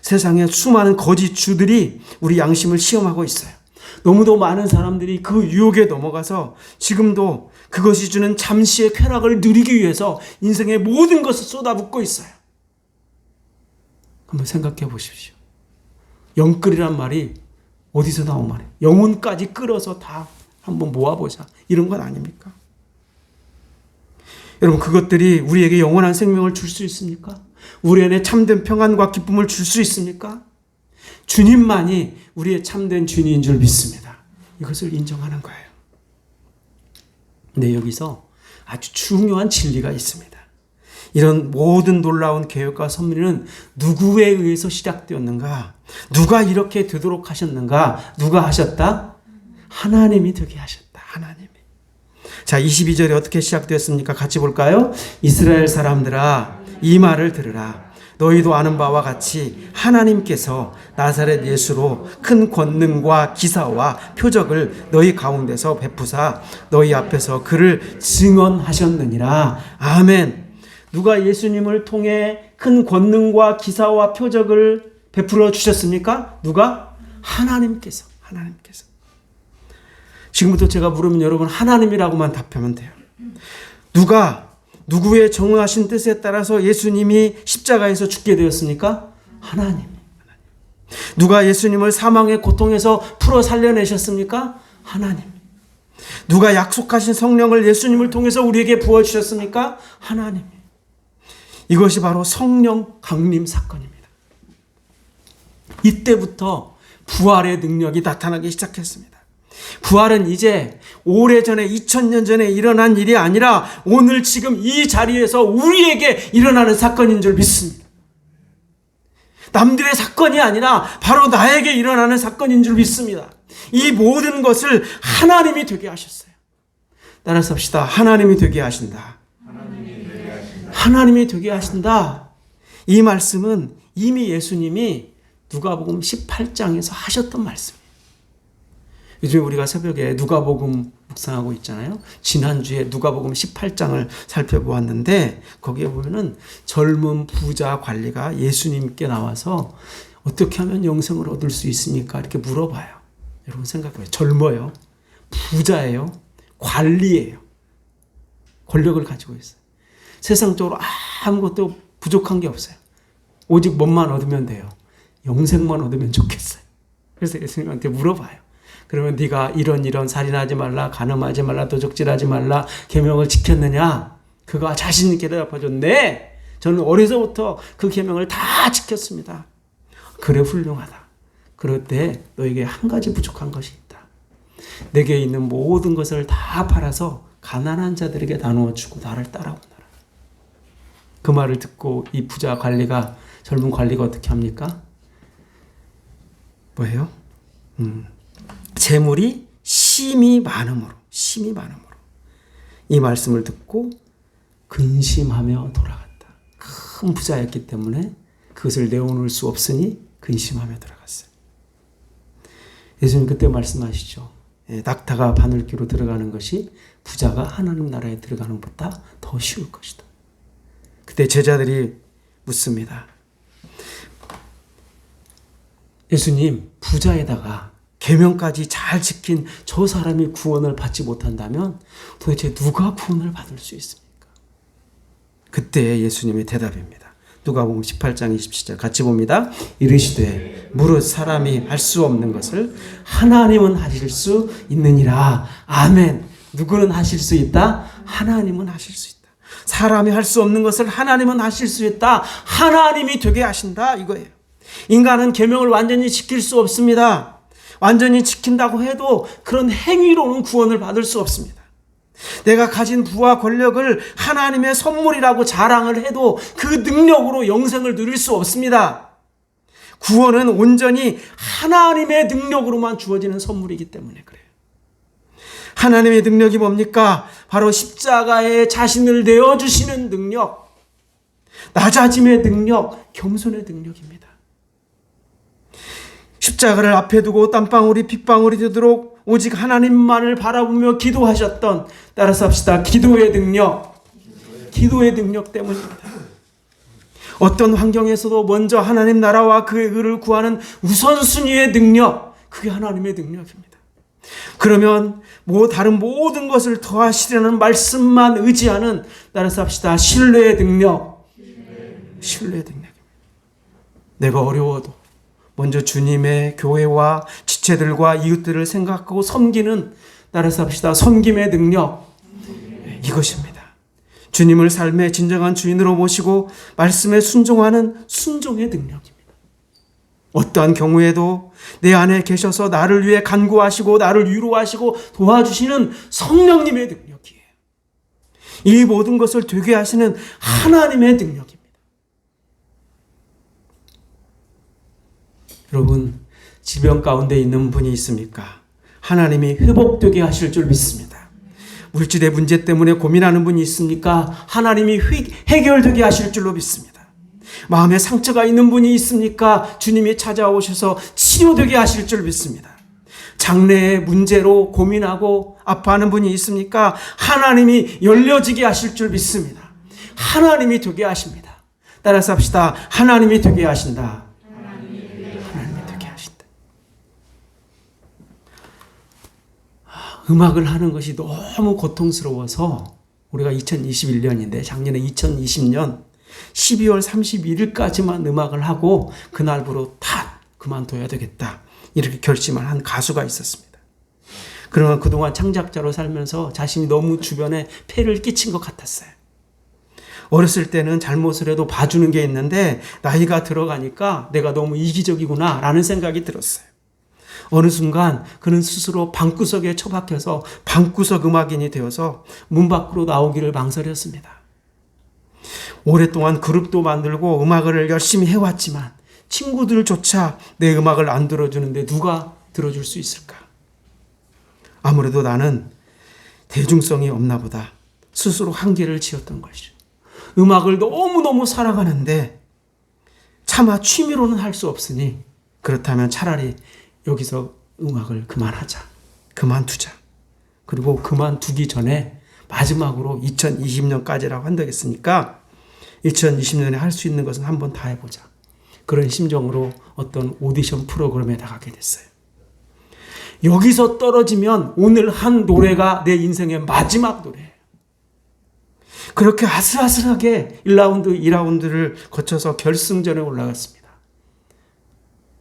세상에 수많은 거짓 주들이 우리 양심을 시험하고 있어요. 너무도 많은 사람들이 그 유혹에 넘어가서 지금도 그것이 주는 잠시의 쾌락을 누리기 위해서 인생의 모든 것을 쏟아붓고 있어요. 한번 생각해 보십시오. 영끌이란 말이 어디서 나온 말이에요? 영혼까지 끌어서 다 한번 모아보자. 이런 건 아닙니까? 여러분, 그것들이 우리에게 영원한 생명을 줄 수 있습니까? 우리 안에 참된 평안과 기쁨을 줄 수 있습니까? 주님만이 우리의 참된 주인인 줄 믿습니다. 이것을 인정하는 거예요. 근데 여기서 아주 중요한 진리가 있습니다. 이런 모든 놀라운 계획과 섭리는 누구에 의해서 시작되었는가? 누가 이렇게 되도록 하셨는가? 누가 하셨다? 하나님이 되게 하셨다. 하나님이. 자, 22절에 어떻게 시작되었습니까? 같이 볼까요? 이스라엘 사람들아, 이 말을 들으라. 너희도 아는 바와 같이 하나님께서 나사렛 예수로 큰 권능과 기사와 표적을 너희 가운데서 베푸사 너희 앞에서 그를 증언하셨느니라. 아멘. 누가 예수님을 통해 큰 권능과 기사와 표적을 베풀어 주셨습니까? 누가? 하나님께서. 지금부터 제가 물으면 여러분 하나님이라고만 답하면 돼요. 누가 누구의 정하신 뜻에 따라서 예수님이 십자가에서 죽게 되었습니까? 하나님. 누가 예수님을 사망의 고통에서 풀어 살려내셨습니까? 하나님. 누가 약속하신 성령을 예수님을 통해서 우리에게 부어주셨습니까? 하나님. 이것이 바로 성령 강림 사건입니다. 이때부터 부활의 능력이 나타나기 시작했습니다. 부활은 이제 오래전에 2000년 전에 일어난 일이 아니라 오늘 지금 이 자리에서 우리에게 일어나는 사건인 줄 믿습니다. 남들의 사건이 아니라 바로 나에게 일어나는 사건인 줄 믿습니다. 이 모든 것을 하나님이 되게 하셨어요. 따라서 합시다. 하나님이 되게 하신다. 하나님이 되게 하신다. 이 말씀은 이미 예수님이 누가복음 18장에서 하셨던 말씀이에요. 요즘 우리가 새벽에 누가복음 묵상하고 있잖아요. 지난주에 누가복음 18장을 살펴보았는데 거기에 보면은 젊은 부자 관리가 예수님께 나와서 어떻게 하면 영생을 얻을 수 있습니까? 이렇게 물어봐요. 여러분 생각해봐요. 젊어요. 부자예요. 관리예요. 권력을 가지고 있어요. 세상적으로 아무것도 부족한 게 없어요. 오직 뭐만 얻으면 돼요. 영생만 얻으면 좋겠어요. 그래서 예수님한테 물어봐요. 그러면 네가 이런 살인하지 말라, 간음하지 말라, 도적질하지 말라 계명을 지켰느냐? 그가 자신 있게 대답하죠. 네, 저는 어려서부터 그 계명을 다 지켰습니다. 그래, 훌륭하다. 그럴 때 너에게 한 가지 부족한 것이 있다. 내게 있는 모든 것을 다 팔아서 가난한 자들에게 나누어 주고 나를 따라오너라. 그 말을 듣고 이 부자 관리가, 젊은 관리가 어떻게 합니까? 뭐예요? 재물이 심히 많음으로 이 말씀을 듣고 근심하며 돌아갔다. 큰 부자였기 때문에 그것을 내어놓을 수 없으니 근심하며 돌아갔어요. 예수님 그때 말씀하시죠. 낙타가 바늘귀로 들어가는 것이 부자가 하나님 나라에 들어가는 것보다 더 쉬울 것이다. 그때 제자들이 묻습니다. 예수님, 부자에다가 계명까지 잘 지킨 저 사람이 구원을 받지 못한다면 도대체 누가 구원을 받을 수 있습니까? 그때 예수님의 대답입니다. 누가복음 18장 27절 같이 봅니다. 이르시되 무릇 사람이 할 수 없는 것을 하나님은 하실 수 있느니라. 아멘. 누구는 하실 수 있다? 하나님은 하실 수 있다. 사람이 할 수 없는 것을 하나님은 하실 수 있다. 하나님이 되게 하신다 이거예요. 인간은 계명을 완전히 지킬 수 없습니다. 완전히 지킨다고 해도 그런 행위로는 구원을 받을 수 없습니다. 내가 가진 부와 권력을 하나님의 선물이라고 자랑을 해도 그 능력으로 영생을 누릴 수 없습니다. 구원은 온전히 하나님의 능력으로만 주어지는 선물이기 때문에 그래요. 하나님의 능력이 뭡니까? 바로 십자가에 자신을 내어주시는 능력, 낮아짐의 능력, 겸손의 능력입니다. 십자가를 앞에 두고 땀방울이 핏방울이 되도록 오직 하나님만을 바라보며 기도하셨던, 따라서 합시다. 기도의 능력 때문입니다. 어떤 환경에서도 먼저 하나님 나라와 그의 의를 구하는 우선순위의 능력, 그게 하나님의 능력입니다. 그러면 다른 모든 것을 더하시려는 말씀만 의지하는, 따라서 합시다. 신뢰의 능력입니다. 내가 어려워도 먼저 주님의 교회와 지체들과 이웃들을 생각하고 섬기는, 따라서 합시다. 섬김의 능력, 이것입니다. 주님을 삶의 진정한 주인으로 모시고 말씀에 순종하는 순종의 능력입니다. 어떠한 경우에도 내 안에 계셔서 나를 위해 간구하시고 나를 위로하시고 도와주시는 성령님의 능력이에요. 이 모든 것을 되게 하시는 하나님의 능력입니다. 여러분, 질병 가운데 있는 분이 있습니까? 하나님이 회복되게 하실 줄 믿습니다. 물질의 문제 때문에 고민하는 분이 있습니까? 하나님이 해결되게 하실 줄로 믿습니다. 마음에 상처가 있는 분이 있습니까? 주님이 찾아오셔서 치료되게 하실 줄 믿습니다. 장래의 문제로 고민하고 아파하는 분이 있습니까? 하나님이 열려지게 하실 줄 믿습니다. 하나님이 되게 하십니다. 따라서 합시다. 하나님이 되게 하신다. 음악을 하는 것이 너무 고통스러워서 우리가 2021년인데 작년에 2020년 12월 31일까지만 음악을 하고 그날부로 다 그만둬야 되겠다, 이렇게 결심을 한 가수가 있었습니다. 그러나 그동안 창작자로 살면서 자신이 너무 주변에 폐를 끼친 것 같았어요. 어렸을 때는 잘못을 해도 봐주는 게 있는데 나이가 들어가니까 내가 너무 이기적이구나 라는 생각이 들었어요. 어느 순간 그는 스스로 방구석에 처박혀서 방구석 음악인이 되어서 문 밖으로 나오기를 망설였습니다. 오랫동안 그룹도 만들고 음악을 열심히 해왔지만 친구들조차 내 음악을 안 들어주는데 누가 들어줄 수 있을까? 아무래도 나는 대중성이 없나 보다 스스로 한계를 지었던 것이죠. 음악을 너무너무 사랑하는데 차마 취미로는 할 수 없으니 그렇다면 차라리 여기서 음악을 그만두자. 그리고 그만두기 전에 마지막으로 2020년까지라고 한다겠으니까 2020년에 할 수 있는 것은 한번 다 해보자. 그런 심정으로 어떤 오디션 프로그램에 나가게 됐어요. 여기서 떨어지면 오늘 한 노래가 내 인생의 마지막 노래예요. 그렇게 아슬아슬하게 1라운드, 2라운드를 거쳐서 결승전에 올라갔습니다.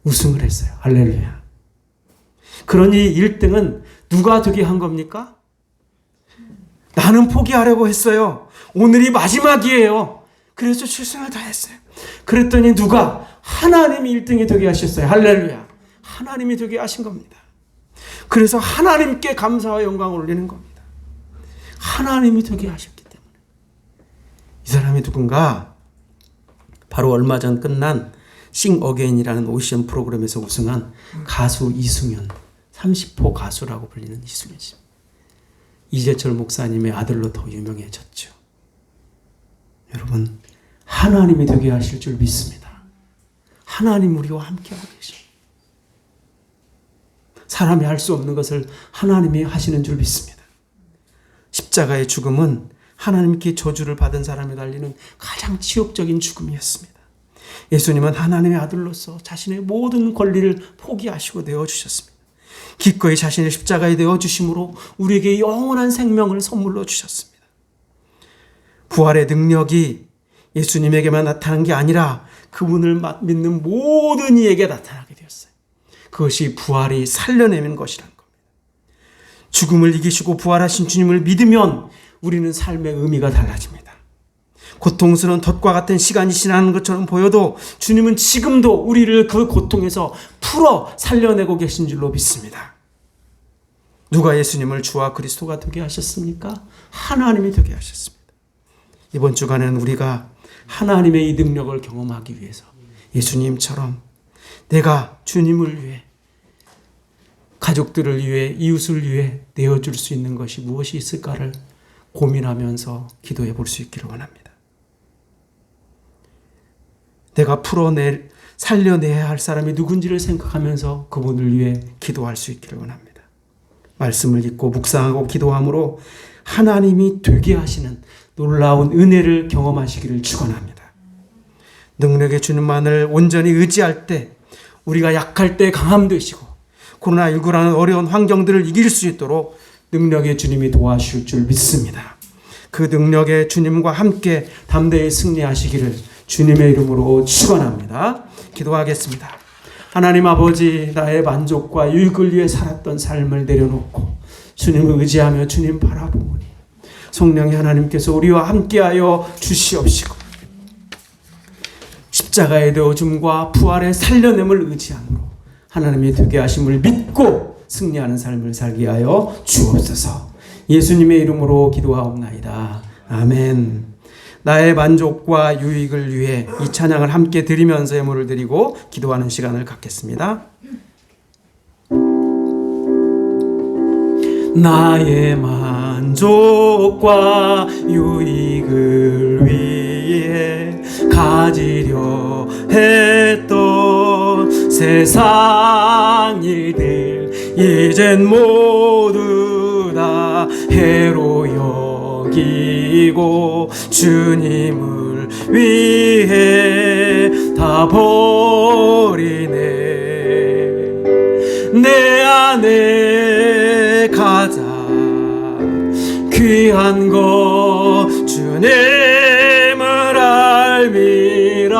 우승을 했어요. 할렐루야. 그러니 1등은 누가 되게 한 겁니까? 나는 포기하려고 했어요. 오늘이 마지막이에요. 그래서 최선을 다했어요. 그랬더니 누가? 하나님이 1등이 되게 하셨어요. 할렐루야. 하나님이 되게 하신 겁니다. 그래서 하나님께 감사와 영광을 올리는 겁니다. 하나님이 되게 하셨기 때문에. 이 사람이 누군가? 바로 얼마 전 끝난 싱 어게인이라는 오디션 프로그램에서 우승한 가수 이승현, 30호 가수라고 불리는 이승현 씨. 이재철 목사님의 아들로 더 유명해졌죠. 여러분, 하나님이 되게 하실 줄 믿습니다. 하나님 우리와 함께하고 계십니다. 사람이 할 수 없는 것을 하나님이 하시는 줄 믿습니다. 십자가의 죽음은 하나님께 저주를 받은 사람이 달리는 가장 치욕적인 죽음이었습니다. 예수님은 하나님의 아들로서 자신의 모든 권리를 포기하시고 내어주셨습니다. 기꺼이 자신의 십자가에 내어주심으로 우리에게 영원한 생명을 선물로 주셨습니다. 부활의 능력이 예수님에게만 나타난 게 아니라 그분을 믿는 모든 이에게 나타나게 되었어요. 그것이 부활이 살려내는 것이란 겁니다. 죽음을 이기시고 부활하신 주님을 믿으면 우리는 삶의 의미가 달라집니다. 고통스러운 덫과 같은 시간이 지나는 것처럼 보여도 주님은 지금도 우리를 그 고통에서 풀어 살려내고 계신 줄로 믿습니다. 누가 예수님을 주와 그리스도가 되게 하셨습니까? 하나님이 되게 하셨습니다. 이번 주간에는 우리가 하나님의 이 능력을 경험하기 위해서 예수님처럼 내가 주님을 위해, 가족들을 위해, 이웃을 위해 내어줄 수 있는 것이 무엇이 있을까를 고민하면서 기도해 볼 수 있기를 원합니다. 내가 살려내야 할 사람이 누군지를 생각하면서 그분을 위해 기도할 수 있기를 원합니다. 말씀을 읽고 묵상하고 기도함으로 하나님이 되게 하시는 놀라운 은혜를 경험하시기를 축원합니다. 능력의 주님만을 온전히 의지할 때, 우리가 약할 때 강함 되시고 코로나19라는 어려운 환경들을 이길 수 있도록 능력의 주님이 도와주실 줄 믿습니다. 그 능력의 주님과 함께 담대히 승리하시기를 주님의 이름으로 축원합니다. 기도하겠습니다. 하나님 아버지, 나의 만족과 유익을 위해 살았던 삶을 내려놓고 주님을 의지하며 주님 바라보니 성령의 하나님께서 우리와 함께하여 주시옵시고 십자가의 되어줌과 부활의 살려냄을 의지함으로 하나님이 되게 하심을 믿고 승리하는 삶을 살게 하여 주옵소서. 예수님의 이름으로 기도하옵나이다. 아멘. 나의 만족과 유익을 위해 이 찬양을 함께 드리면서 예물을 드리고 기도하는 시간을 갖겠습니다. 나의 만족과 유익을 위해 가지려 했던 세상 일들 이젠 모두 다 해로 여기고 주님을 위해 다 버리네. 내 안에 가장 귀한 것 주님을 알미라.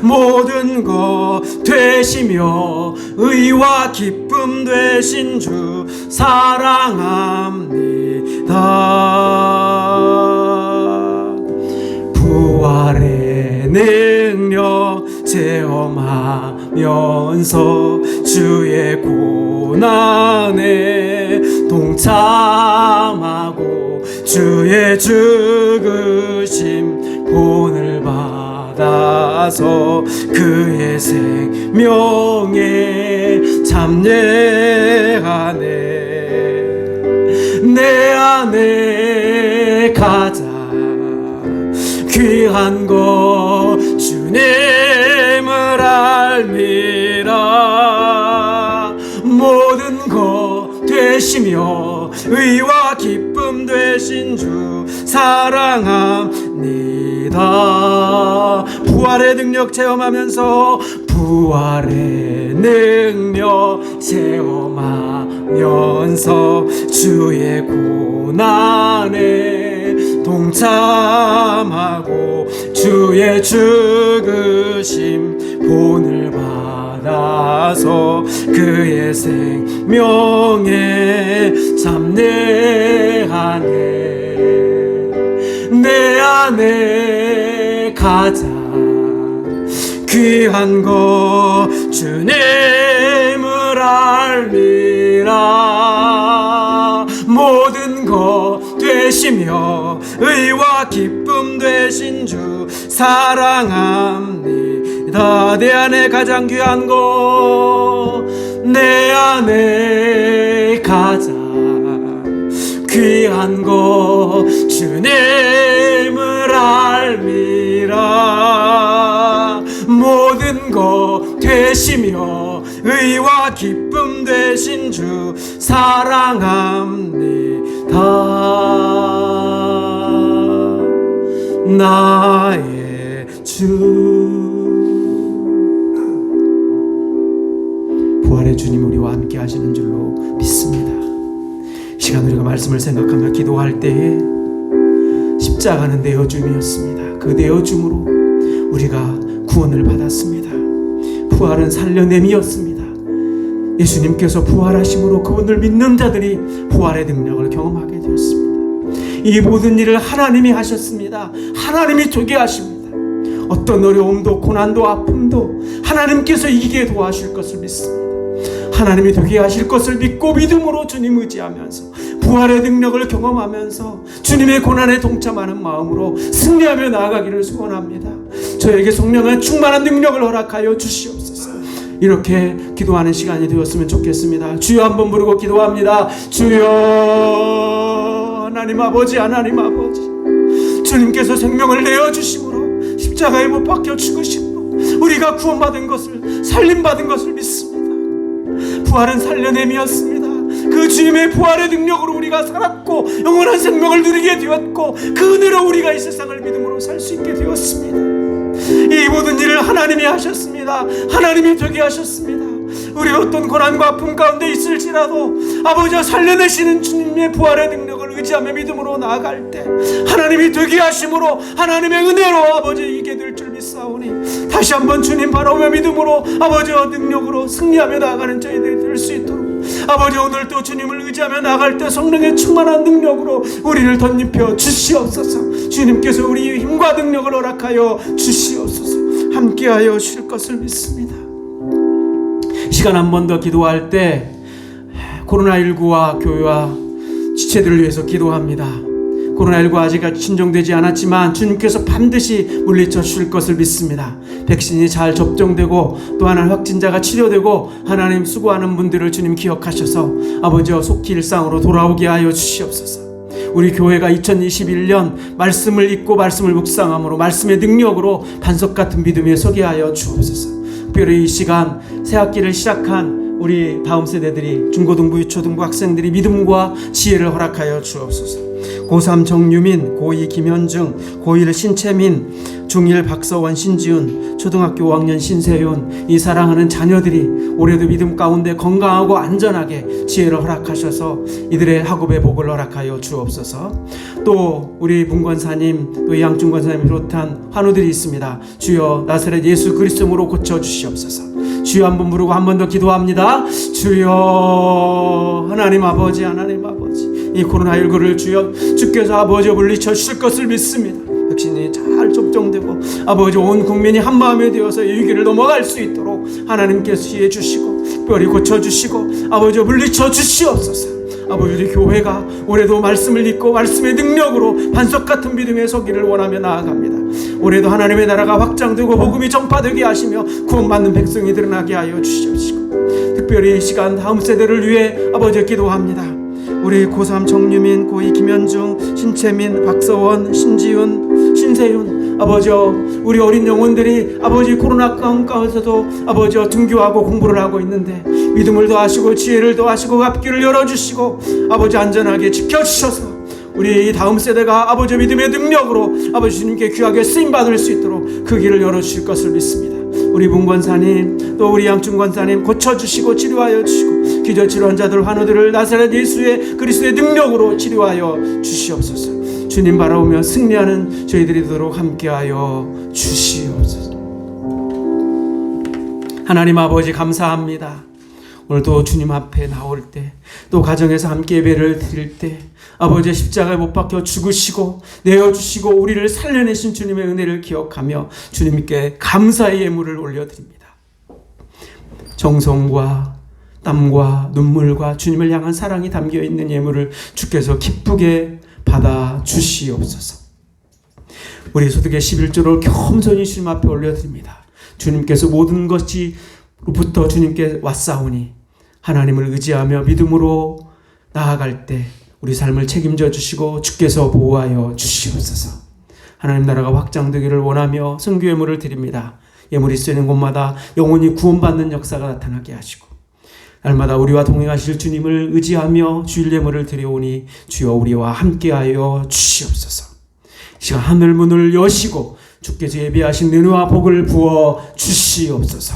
모든 것 되시며 의와 기쁨 되신 주 사랑합니다. 부활의 능력 체험하면서 주의 고난에 동참하고 주의 죽으심 본을 받아서 그의 생명에 참여하네. 내 안에 가장 귀한 것 주님을 알미라. 모든 것 되시며 의와 기쁨 되신 주 사랑합니다. 부활의 능력 체험하면서 부활의 능력 체험하면서 주의 고난에 동참하고 주의 죽으심 본을 받아서 그의 생명에 참여하네. 내 안에 가장 귀한 것 주님을 알미라. 모든 되신 주 사랑합니다. 내 안에 가장 귀한 것, 내 안에 가장 귀한 것 주님을 알미라. 모든 것 되시며 의와 기쁨 되신 주 사랑합니다. 나의 주. 부활의 주님 우리와 함께 하시는 줄로 믿습니다. 이 시간 우리가 말씀을 생각하며 기도할 때에 십자가는 내어줌이었습니다. 그 내어줌으로 우리가 구원을 받았습니다. 부활은 살려냄이었습니다. 예수님께서 부활하심으로 그분을 믿는 자들이 부활의 능력을 경험하게 되었습니다. 이 모든 일을 하나님이 하셨습니다. 하나님이 되게 하십니다. 어떤 어려움도 고난도 아픔도 하나님께서 이기게 도와주실 것을 믿습니다. 하나님이 되게 하실 것을 믿고 믿음으로 주님 의지하면서 부활의 능력을 경험하면서 주님의 고난에 동참하는 마음으로 승리하며 나아가기를 소원합니다. 저에게 성령의 충만한 능력을 허락하여 주시옵소서. 이렇게 기도하는 시간이 되었으면 좋겠습니다. 주여 한번 부르고 기도합니다. 주여, 하나님 아버지, 하나님 아버지, 주님께서 생명을 내어주심으로 십자가에 못 박혀 죽으심으로 우리가 구원받은 것을, 살림받은 것을 믿습니다. 부활은 살려냄이었습니다. 그 주님의 부활의 능력으로 우리가 살았고 영원한 생명을 누리게 되었고 그 은혜로 우리가 이 세상을 믿음으로 살 수 있게 되었습니다. 이 모든 일을 하나님이 하셨습니다. 하나님이 되게 하셨습니다. 우리 어떤 고난과 아픔 가운데 있을지라도 아버지가 살려내시는 주님의 부활의 능력을 의지하며 믿음으로 나아갈 때 하나님이 되게 하심으로 하나님의 은혜로 아버지 이게 될 줄 믿사오니 다시 한번 주님 바라보며 믿음으로 아버지와 능력으로 승리하며 나아가는 저희들이 될 수 있도록 아버지 오늘도 주님을 의지하며 나아갈 때 성령의 충만한 능력으로 우리를 덧입혀 주시옵소서. 주님께서 우리의 힘과 능력을 허락하여 주시옵소서. 함께하여 주실 것을 믿습니다. 시간 한 번 더 기도할 때 코로나19와 교회와 지체들을 위해서 기도합니다. 코로나19 아직 진정되지 않았지만 주님께서 반드시 물리쳐 주실 것을 믿습니다. 백신이 잘 접종되고 또 하나 확진자가 치료되고 하나님 수고하는 분들을 주님 기억하셔서 아버지와 속히 일상으로 돌아오게 하여 주시옵소서. 우리 교회가 2021년 말씀을 읽고 말씀을 묵상함으로 말씀의 능력으로 반석 같은 믿음에 서게 하여 주옵소서. 특별히 이 시간 새학기를 시작한 우리 다음 세대들이 중고등부, 유초등부 학생들이 믿음과 지혜를 허락하여 주옵소서. 고3 정유민, 고2 김현중, 고1 신채민, 중1 박서원, 신지훈, 초등학교 5학년 신세윤, 이 사랑하는 자녀들이 올해도 믿음 가운데 건강하고 안전하게 지혜를 허락하셔서 이들의 학업의 복을 허락하여 주옵소서. 또 우리 문권사님, 또 이양춘 권사님 비롯한 환우들이 있습니다. 주여 나사렛 예수 그리스도로 고쳐주시옵소서. 주여 한번 부르고 한 번 더 기도합니다. 주여, 하나님 아버지, 하나님 아버지, 이 코로나19를 주께서 아버지 물리쳐 주실 것을 믿습니다. 백신이 잘 접종되고 아버지 온 국민이 한마음이 되어서 이 위기를 넘어갈 수 있도록 하나님께서 지혜 주시고 특별히 고쳐주시고 아버지 물리쳐 주시옵소서. 아버지 우리 교회가 올해도 말씀을 읽고 말씀의 능력으로 반석 같은 믿음에 서기를 원하며 나아갑니다. 올해도 하나님의 나라가 확장되고 복음이 전파되게 하시며 구원받는 백성이 드러나게 하여 주시옵시고 특별히 이 시간 다음 세대를 위해 아버지 기도합니다. 우리 고3 정유민, 고2 김현중, 신채민, 박서원, 신지훈, 신세윤 아버지여 우리 어린 영혼들이 아버지 코로나 가운데서도 아버지여 등교하고 공부를 하고 있는데 믿음을 더하시고 지혜를 더하시고 앞길을 열어주시고 아버지 안전하게 지켜주셔서 우리 다음 세대가 아버지 믿음의 능력으로 아버지 주님께 귀하게 쓰임받을 수 있도록 그 길을 열어주실 것을 믿습니다. 우리 문권사님 또 우리 양춘 권사님 고쳐주시고 치료하여 주시고 기저질환 자들 환우들을 나사렛 예수의 그리스도의 능력으로 치료하여 주시옵소서. 주님 바라보며 승리하는 저희들이 되도록 함께하여 주시옵소서. 하나님 아버지 감사합니다. 오늘도 주님 앞에 나올 때 또 가정에서 함께 예배를 드릴 때 아버지의 십자가에 못 박혀 죽으시고 내어주시고 우리를 살려내신 주님의 은혜를 기억하며 주님께 감사의 예물을 올려드립니다. 정성과 땀과 눈물과 주님을 향한 사랑이 담겨있는 예물을 주께서 기쁘게 받아 주시옵소서. 우리 소득의 11조를 겸손히 주님 앞에 올려드립니다. 주님께서 모든 것이로부터 주님께 왔사오니 하나님을 의지하며 믿음으로 나아갈 때 우리 삶을 책임져 주시고 주께서 보호하여 주시옵소서. 하나님 나라가 확장되기를 원하며 선교 예물을 드립니다. 예물이 쓰이는 곳마다 영혼이 구원받는 역사가 나타나게 하시고 날마다 우리와 동행하실 주님을 의지하며 주일 예물을 드려오니 주여 우리와 함께하여 주시옵소서. 이 시간 하늘 문을 여시고 주께서 예비하신 은혜와 복을 부어 주시옵소서.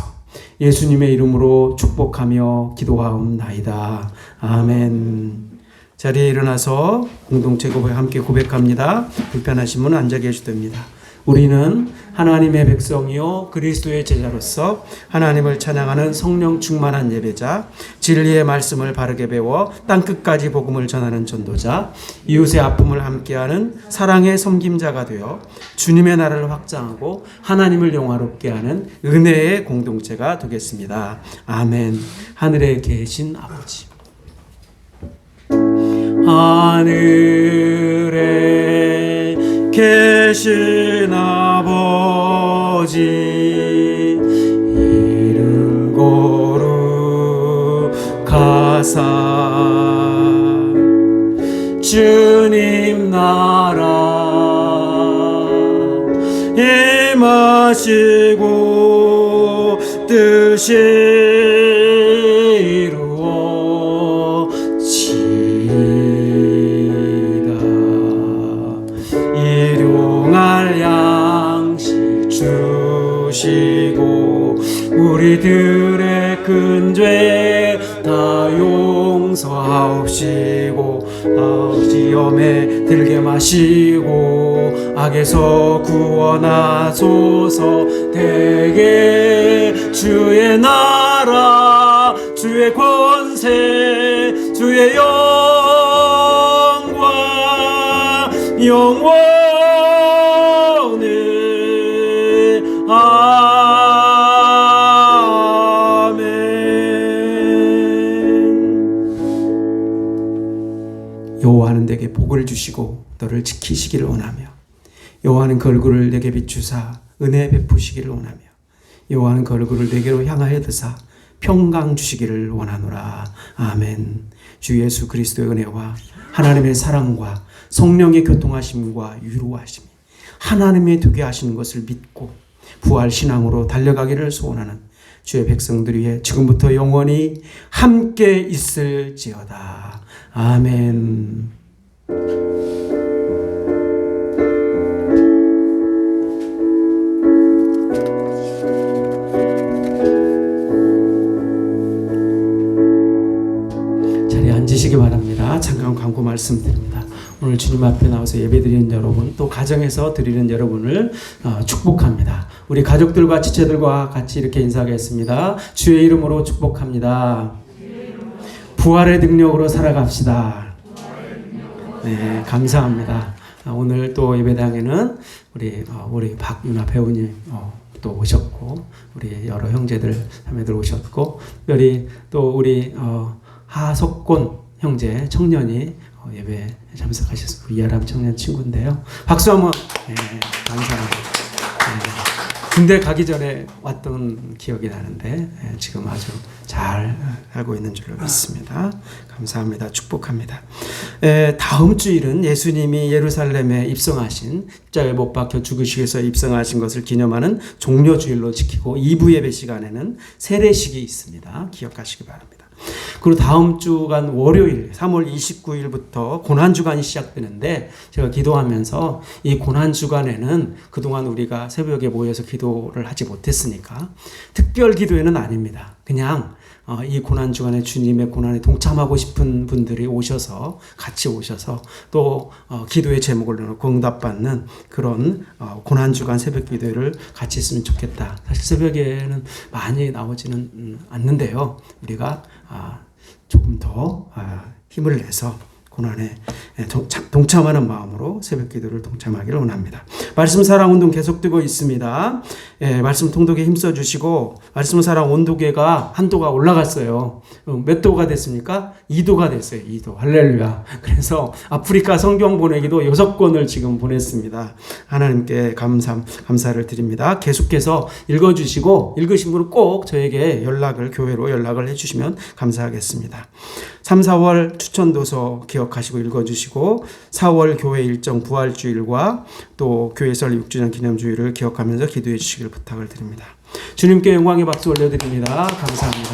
예수님의 이름으로 축복하며 기도하옵나이다. 아멘. 자리에 일어나서 공동체 고백 함께 고백합니다. 불편하신 분은 앉아 계셔도 됩니다. 우리는 하나님의 백성이요 그리스도의 제자로서 하나님을 찬양하는 성령 충만한 예배자, 진리의 말씀을 바르게 배워 땅끝까지 복음을 전하는 전도자, 이웃의 아픔을 함께하는 사랑의 섬김자가 되어 주님의 나라를 확장하고 하나님을 영화롭게 하는 은혜의 공동체가 되겠습니다. 아멘. 하늘에 계신 아버지, 하늘에 계신 아버지, 이름 거룩하사 주님 나라 임하시고 뜻이 일용할 양식 주시고 우리들의 큰 죄 다 용서하옵시고 시험에 들게 마시고 악에서 구원하소서. 대개 주의 나라 주의 권세 주의 영광 영원히 아멘. 여호와는 내게 복을 주시고 너를 지키시기를 원하며 여호와는 그 얼굴을 내게 비추사 은혜 베푸시기를 원하며 여호와는 그 얼굴을 내게로 향하여 드사 평강 주시기를 원하노라. 아멘. 주 예수 그리스도의 은혜와 하나님의 사랑과 성령의 교통하심과 위로하심이 하나님의 되게 하시는 것을 믿고 부활 신앙으로 달려가기를 소원하는 주의 백성들 위해 지금부터 영원히 함께 있을지어다. 아멘. 자리에 앉으시기 바랍니다. 잠깐 광고 말씀드립니다. 오늘 주님 앞에 나와서 예배드리는 여러분, 또 가정에서 드리는 여러분을 축복합니다. 우리 가족들과 지체들과 같이 이렇게 인사하겠습니다. 주의 이름으로 축복합니다. 부활의 능력으로 살아갑시다. 네, 감사합니다. 오늘 또 예배당에는 우리 박윤아 배우님 또 오셨고, 우리 여러 형제들 자매들 오셨고, 특별히 또 우리 하석곤 형제 청년이 예배 참석하셨습니다. 이하람 청년 친구인데요. 박수 한번. 네, 감사합니다. 네, 군대 가기 전에 왔던 기억이 나는데 지금 아주 잘 알고 있는 줄로 믿습니다. 감사합니다. 축복합니다. 다음 주일은 예수님이 예루살렘에 입성하신, 십자가에 못 박혀 죽으시기 위해서 입성하신 것을 기념하는 종려주일로 지키고 2부 예배 시간에는 세례식이 있습니다. 기억하시기 바랍니다. 그리고 다음 주간 월요일 3월 29일부터 고난주간이 시작되는데, 제가 기도하면서 이 고난주간에는 그동안 우리가 새벽에 모여서 기도를 하지 못했으니까 특별 기도회는 아닙니다. 그냥 이 고난주간에 주님의 고난에 동참하고 싶은 분들이 오셔서 같이 오셔서 또 기도의 제목을 넣고 응답받는 그런 고난주간 새벽 기도회를 같이 했으면 좋겠다. 사실 새벽에는 많이 나오지는 않는데요. 우리가 조금 더 힘을 내서 고난에 동참하는 마음으로 새벽 기도를 동참하기를 원합니다. 말씀 사랑 운동 계속되고 있습니다. 말씀 통독에 힘써 주시고, 말씀 사랑 온도계가 한도가 올라갔어요. 몇 도가 됐습니까? 2도가 됐어요. 2도. 할렐루야. 그래서 아프리카 성경 보내기도 6권을 지금 보냈습니다. 하나님께 감사를 드립니다. 계속해서 읽어주시고, 읽으신 분은 꼭 저에게 교회로 연락을 해주시면 감사하겠습니다. 3, 4월 추천도서 기억하시고 읽어주시고, 4월 교회 일정 부활주일과 또 교회 설 6주년 기념주일을 기억하면서 기도해 주시길 부탁을 드립니다. 주님께 영광의 박수 올려드립니다. 감사합니다.